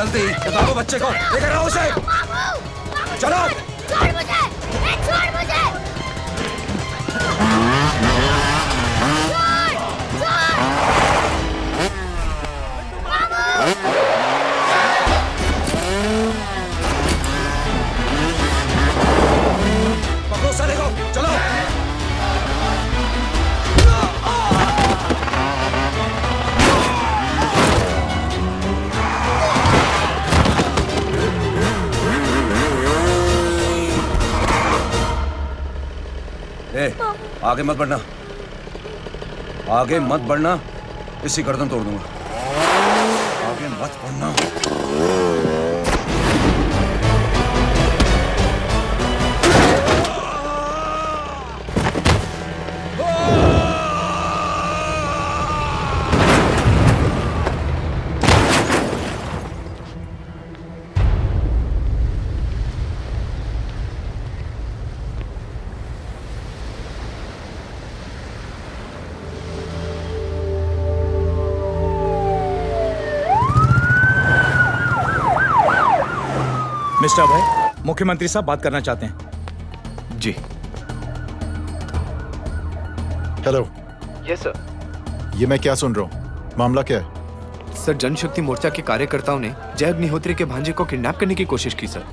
जल्दी बताओ बच्चे को, लेकर आओ उसे। चलो। छोड़ मुझे, छोड़ मुझे। पकड़ो साले को, चलो। आगे मत बढ़ना, आगे मत बढ़ना, इसी गर्दन तोड़ दूंगा। आगे मत बढ़ना। मिस्टर अभय, मुख्यमंत्री साहब बात करना चाहते हैं। जी। हेलो। Yes sir. ये मैं क्या सुन रहा हूँ? मामला क्या है? सर, जनशक्ति मोर्चा के कार्यकर्ताओं ने जय अग्निहोत्री के भांजे को किडनैप करने की कोशिश की सर।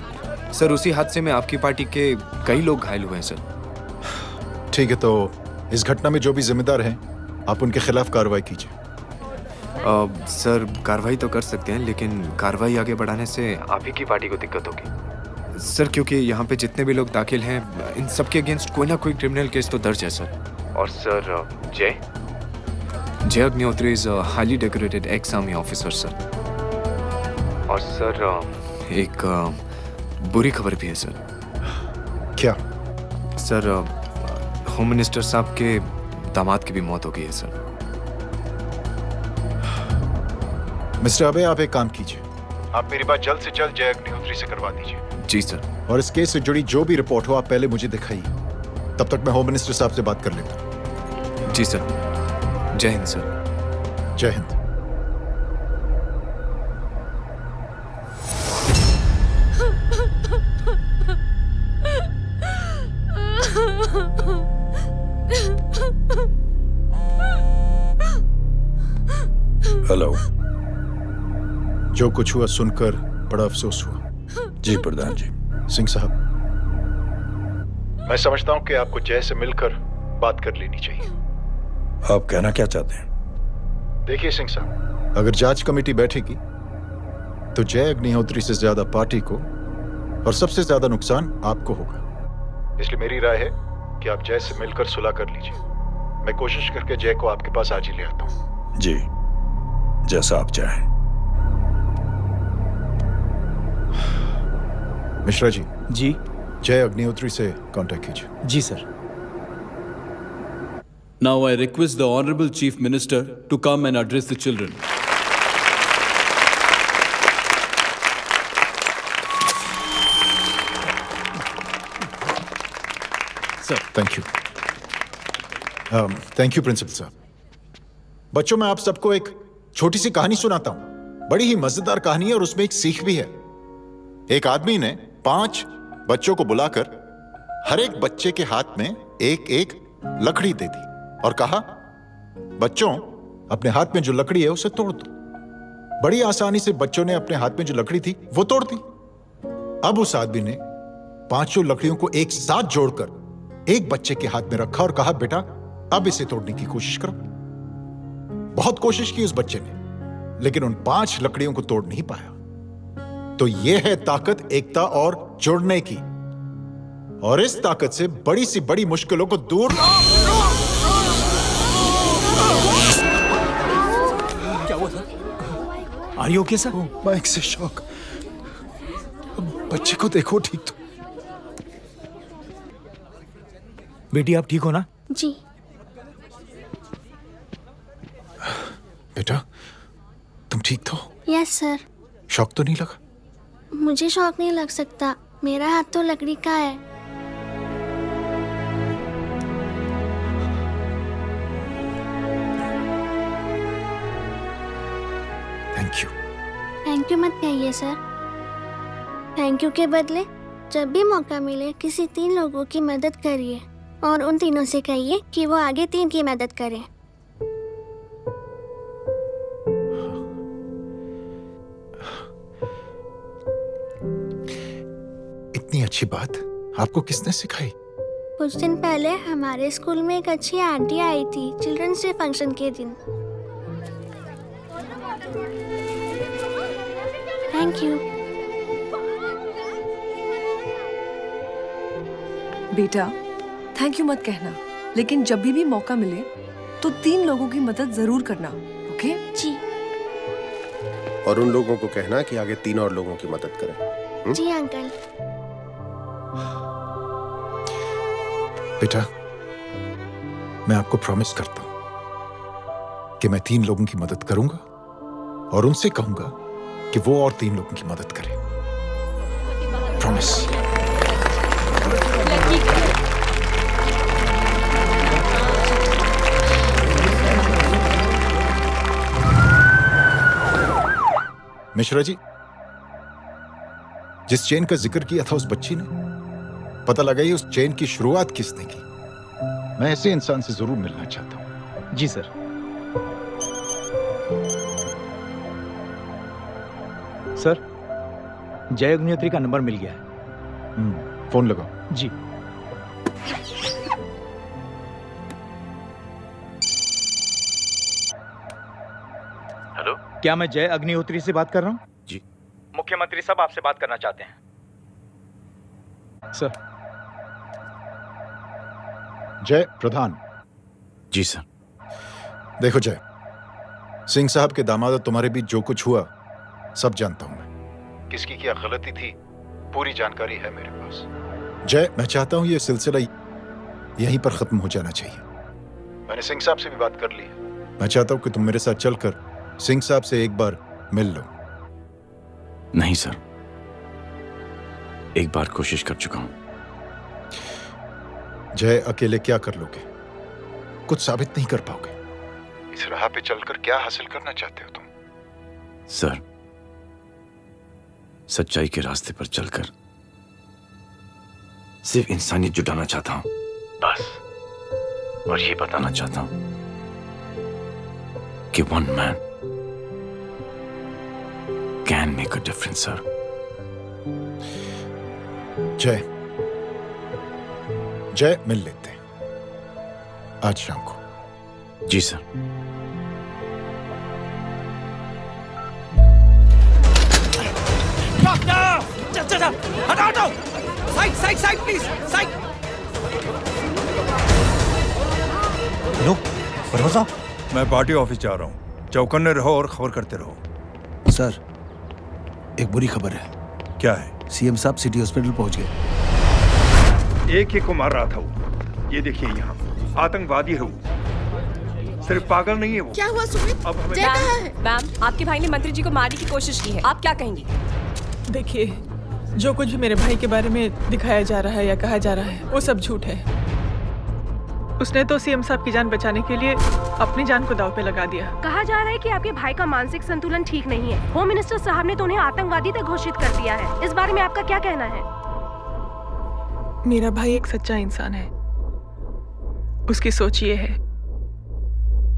सर, उसी हादसे में आपकी पार्टी के कई लोग घायल हुए हैं सर। ठीक है, तो इस घटना में जो भी जिम्मेदार हैं, आप उनके खिलाफ कार्रवाई कीजिए। सर, कार्रवाई तो कर सकते हैं, लेकिन कार्रवाई आगे बढ़ाने से आप ही की पार्टी को दिक्कत होगी सर, क्योंकि यहाँ पे जितने भी लोग दाखिल हैं, इन सबके अगेंस्ट कोई ना कोई क्रिमिनल केस तो दर्ज है सर। और सर, जय Agnihotri is highly decorated ex army officer sir. और सर, एक बुरी खबर भी है सर। क्या? सर, होम मिनिस्टर साहब के दामाद की भी मौत हो गई है सर। मिस्टर अबे, आप एक काम कीजिए, आप मेरी बात जल्द से जल्द जय अग्निहोत्री से करवा दीजिए। जी सर। और इस केस से जुड़ी जो भी रिपोर्ट हो, आप पहले मुझे दिखाइए, तब तक मैं होम मिनिस्टर साहब से बात कर लेता हूँ। जी सर। जय हिंद सर। जय हिंद। हेलो। जो कुछ हुआ सुनकर बड़ा अफसोस हुआ। जी प्रधान जी। सिंह साहब, मैं समझता हूं कि आपको जय से मिलकर बात कर लेनी चाहिए। आप कहना क्या चाहते हैं? देखिए सिंह साहब, अगर जांच कमेटी बैठेगी तो जय अग्निहोत्री से ज्यादा पार्टी को और सबसे ज्यादा नुकसान आपको होगा। इसलिए मेरी राय है कि आप जय से मिलकर सुलह कर लीजिए। मैं कोशिश करके जय को आपके पास आज ही ले आता हूं। जी, जैसा आप चाहें। मिश्रा जी। जी। जय अग्निहोत्री से कांटेक्ट कीजिए। जी sir. Now I request the Honorable Chief Minister to come and address the children. Sir, thank you. Thank you principal साहब। बच्चों, मैं आप सबको एक छोटी सी कहानी सुनाता हूं। बड़ी ही मजेदार कहानी है और उसमें एक सीख भी है। एक आदमी ने 5 बच्चों को बुलाकर हर एक बच्चे के हाथ में एक एक लकड़ी दे दी और कहा, बच्चों, अपने हाथ में जो लकड़ी है उसे तोड़ दो। बड़ी आसानी से बच्चों ने अपने हाथ में जो लकड़ी थी वो तोड़ दी। अब उस आदमी ने 5 लकड़ियों को एक साथ जोड़कर एक बच्चे के हाथ में रखा और कहा, बेटा, अब इसे तोड़ने की कोशिश करो। बहुत कोशिश की उस बच्चे ने, लेकिन उन 5 लकड़ियों को तोड़ नहीं पाया। तो यह है ताकत एकता और जुड़ने की, और इस ताकत से बड़ी सी बड़ी मुश्किलों को दूर। क्या हुआ sir? Are you okay, sir? Mic से शॉक। बच्चे को देखो ठीक तो। बेटी, आप ठीक हो ना? जी। बेटा, तुम ठीक तो? Yes sir. शॉक तो नहीं लगा? मुझे शौक नहीं लग सकता, मेरा हाथ तो लकड़ी का है। Thank you. थैंक यू मत कहिए सर। थैंक यू के बदले जब भी मौका मिले किसी 3 लोगों की मदद करिए और उन तीनों से कहिए कि वो आगे 3 की मदद करें। इतनी अच्छी बात आपको किसने सिखाई? कुछ दिन पहले हमारे स्कूल में एक अच्छी आंटी आई थी चिल्ड्रंस डे फंक्शन के दिन। Thank you. बेटा थैंक यू मत कहना, लेकिन जब भी मौका मिले तो 3 लोगों की मदद जरूर करना, ओके? जी। और उन लोगों को कहना कि आगे 3 और लोगों की मदद करें। जी अंकल। बेटा, मैं आपको प्रॉमिस करता हूं कि मैं 3 लोगों की मदद करूंगा और उनसे कहूंगा कि वो और 3 लोगों की मदद करें। प्रॉमिस। मिश्रा जी, जिस चेन का जिक्र किया था उस बच्ची ने, पता लगाइए उस चेन की शुरुआत किसने की। मैं ऐसे इंसान से जरूर मिलना चाहता हूं। जी सर। सर, जय अग्निहोत्री का नंबर मिल गया है। फोन लगाओ। जी। हेलो, क्या मैं जय अग्निहोत्री से बात कर रहा हूँ? जी। मुख्यमंत्री साहब आपसे बात करना चाहते हैं। सर। जय प्रधान। जी सर। देखो जय, सिंह साहब के दामाद तुम्हारे बीच जो कुछ हुआ सब जानता हूं मैं। किसकी क्या गलती थी पूरी जानकारी है मेरे पास। जय, मैं चाहता हूं ये सिलसिला यहीं पर खत्म हो जाना चाहिए। मैंने सिंह साहब से भी बात कर ली है। मैं चाहता हूं कि तुम मेरे साथ चलकर सिंह साहब से एक बार मिल लो। नहीं सर, एक बार कोशिश कर चुका हूं। जय, अकेले क्या कर लोगे? कुछ साबित नहीं कर पाओगे। इस राह पे चलकर क्या हासिल करना चाहते हो तुम? सर, सच्चाई के रास्ते पर चलकर सिर्फ इंसानियत जुटाना चाहता हूं, बस। और ये बताना चाहता हूं कि one man can make a difference sir. जय, जय, मिल लेते हैं आज शाम को। जी सर। चल हटाओ, side side please, side. Hello परवा साहब, मैं पार्टी ऑफिस जा रहा हूँ। चौकन्ने रहो और खबर करते रहो। सर, एक बुरी खबर है। क्या है? सीएम साहब सिटी हॉस्पिटल पहुंच गए। एक ही को मार रहा था वो। ये देखिए यहाँ आतंकवादी है वो। सिर्फ पागल नहीं है वो। क्या हुआ सुमित? अब हमें जय कहाँ है? मैम, आपके भाई ने मंत्री जी को मारने की कोशिश की है, आप क्या कहेंगी? देखिए, जो कुछ भी मेरे भाई के बारे में दिखाया जा रहा है या कहा जा रहा है वो सब झूठ है। उसने तो सीएम साहब की जान बचाने के लिए अपनी जान को दांव पे लगा दिया। कहा जा रहा है कि आपके भाई का मानसिक संतुलन ठीक नहीं है। होम मिनिस्टर साहब ने तो उन्हें आतंकवादी तक घोषित कर दिया है। इस बारे में आपका क्या कहना है? मेरा भाई एक सच्चा इंसान है। उसकी सोच ये है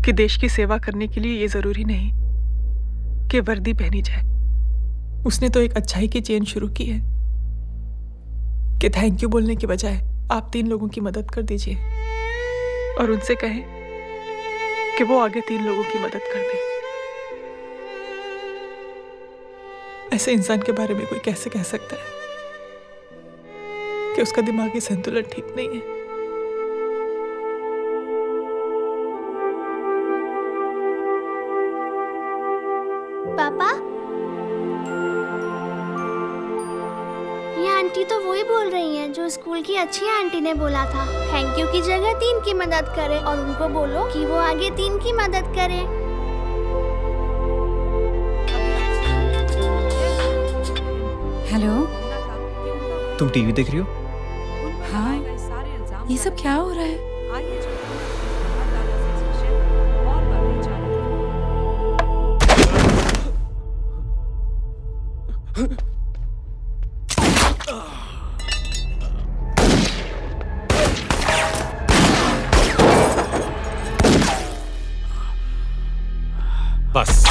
कि देश की सेवा करने के लिए ये जरूरी नहीं कि वर्दी पहनी जाए। उसने तो एक अच्छाई की चेन शुरू की है कि थैंक यू बोलने के बजाय आप 3 लोगों की मदद कर दीजिए और उनसे कहें कि वो आगे 3 लोगों की मदद कर दे। ऐसे इंसान के बारे में कोई कैसे कह सकता है कि उसका दिमागी संतुलन ठीक नहीं है? पापा, ये आंटी तो वही बोल रही हैं जो स्कूल की अच्छी आंटी ने बोला था, थैंक यू की जगह 3 की मदद करे और उनको बोलो कि वो आगे 3 की मदद करे। हेलो, तुम टीवी देख रही हो? हाँ, ये सब क्या हो रहा है? बस।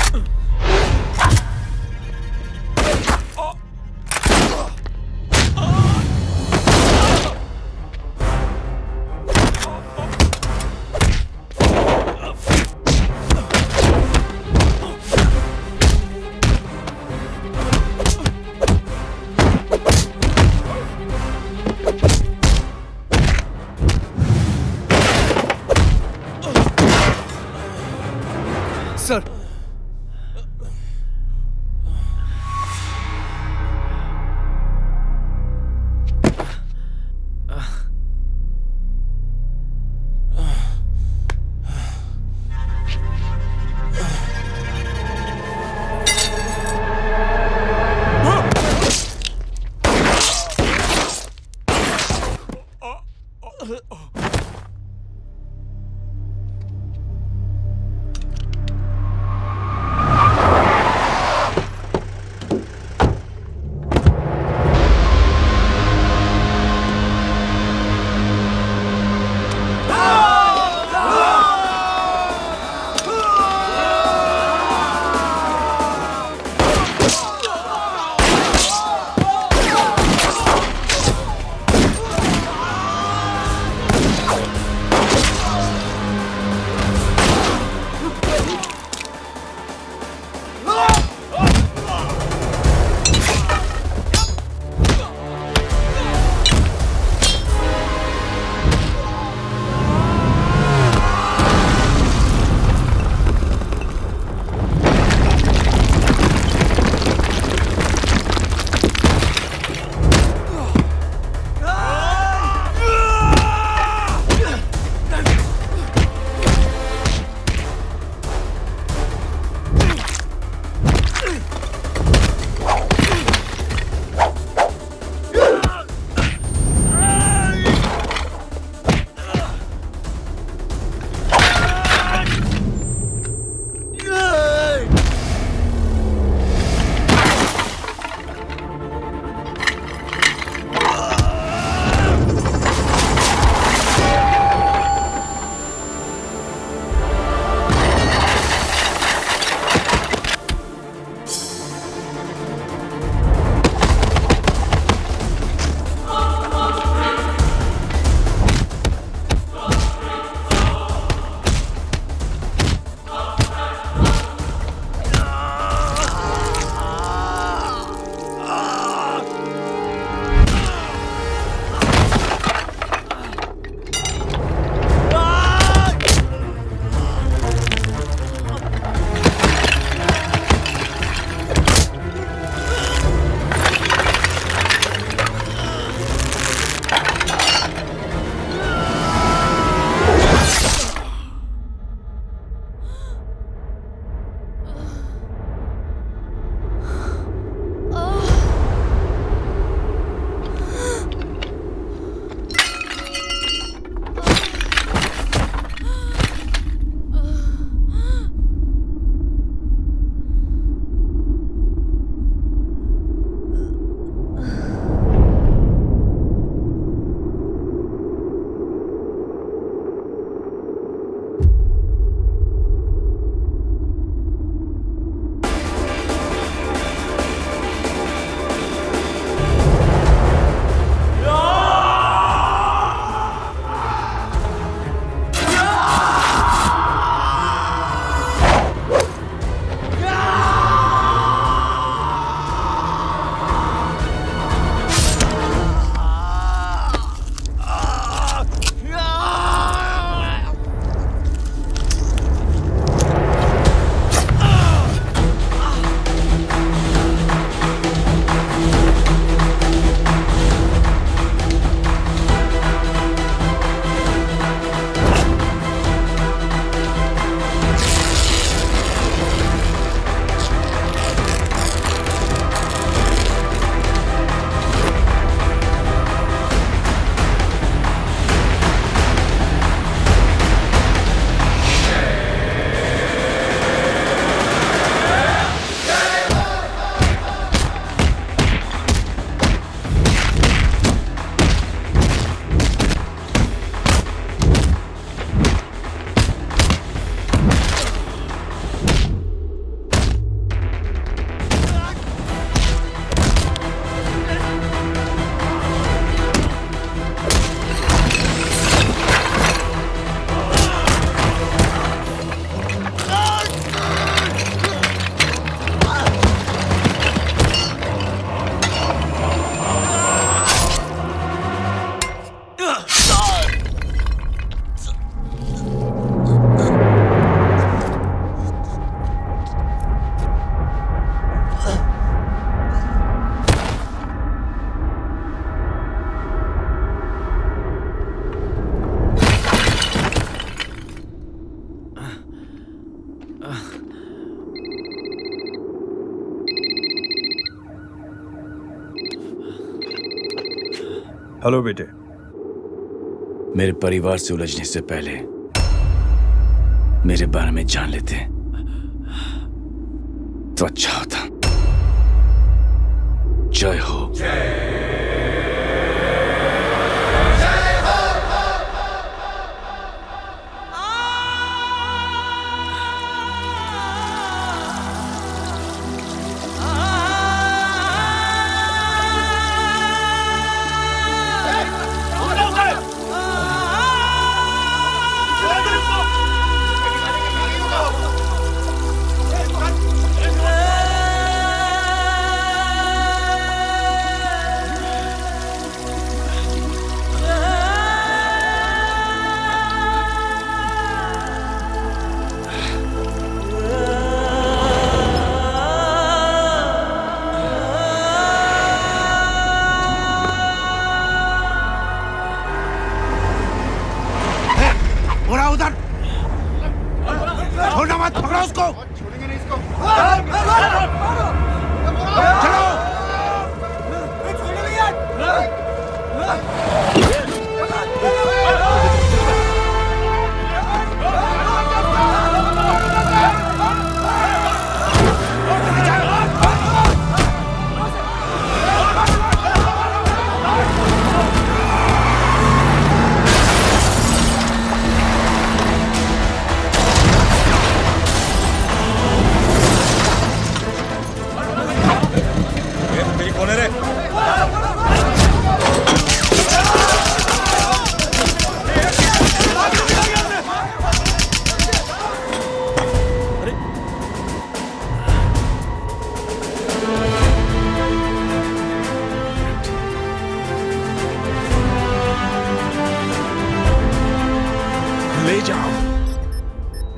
सर, हेलो बेटे। मेरे परिवार से उलझने से पहले मेरे बारे में जान लेते तो अच्छा होता। जय हो।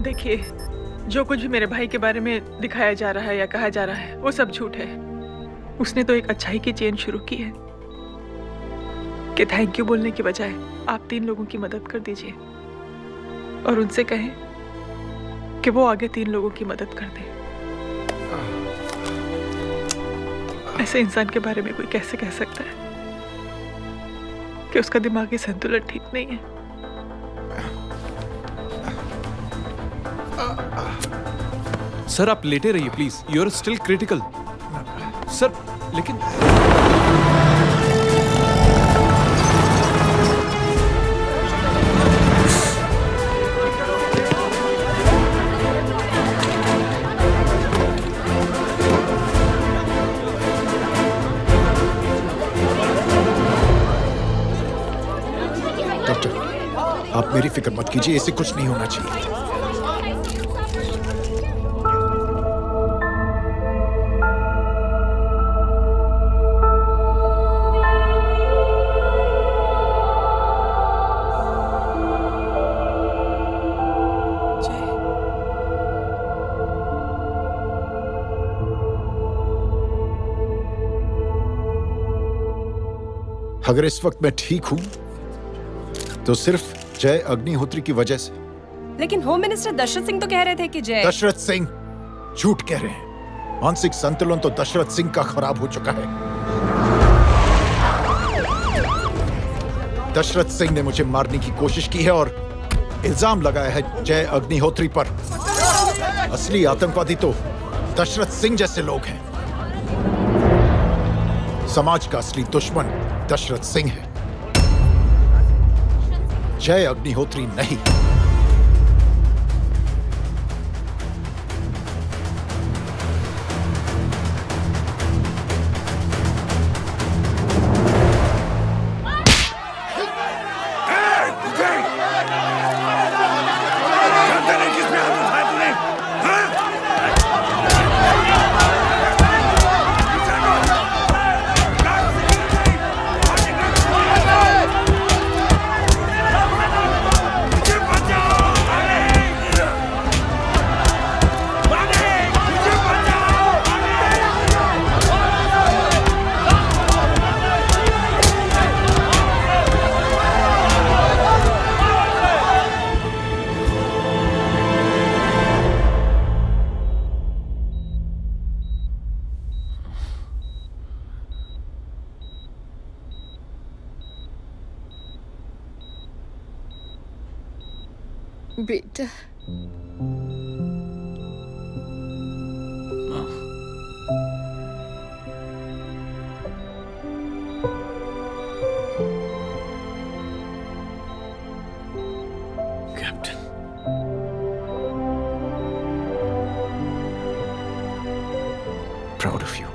देखिए, जो कुछ भी मेरे भाई के बारे में दिखाया जा रहा है या कहा जा रहा है वो सब झूठ है। उसने तो एक अच्छाई की चेन शुरू की है कि थैंक यू बोलने की बजाय आप 3 लोगों की मदद कर दीजिए और उनसे कहें कि वो आगे 3 लोगों की मदद कर दे। ऐसे इंसान के बारे में कोई कैसे कह सकता है कि उसका दिमागी संतुलन ठीक नहीं है? सर आप लेटे रहिए please, you are still critical. Sir लेकिन डॉक्टर, आप मेरी फिक्र मत कीजिए, इसे कुछ नहीं होना चाहिए। अगर इस वक्त मैं ठीक हूं तो सिर्फ जय अग्निहोत्री की वजह से। लेकिन होम मिनिस्टर दशरथ सिंह तो कह रहे थे कि जय। दशरथ सिंह झूठ कह रहे हैं। मानसिक संतुलन तो दशरथ सिंह का खराब हो चुका है। दशरथ सिंह ने मुझे मारने की कोशिश की है और इल्जाम लगाया है जय अग्निहोत्री पर। असली आतंकवादी तो दशरथ सिंह जैसे लोग हैं। समाज का असली दुश्मन दशरथ सिंह है, जय अग्निहोत्री नहीं। बेटा captain, proud of you.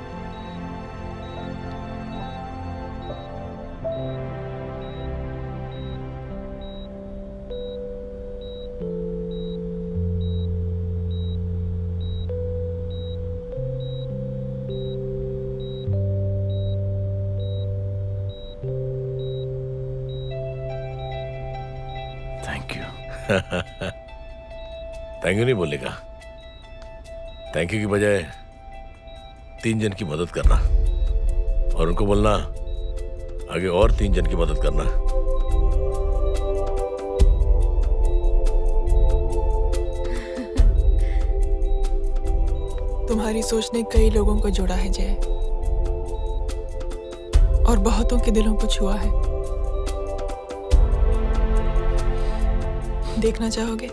Thank you. Thank you नहीं बोलेगा, थैंक यू की बजाय 3 जन की मदद करना और उनको बोलना आगे और 3 जन की मदद करना। तुम्हारी सोच ने कई लोगों को जोड़ा है जय, और बहुतों के दिलों को छुआ है। देखना चाहोगे?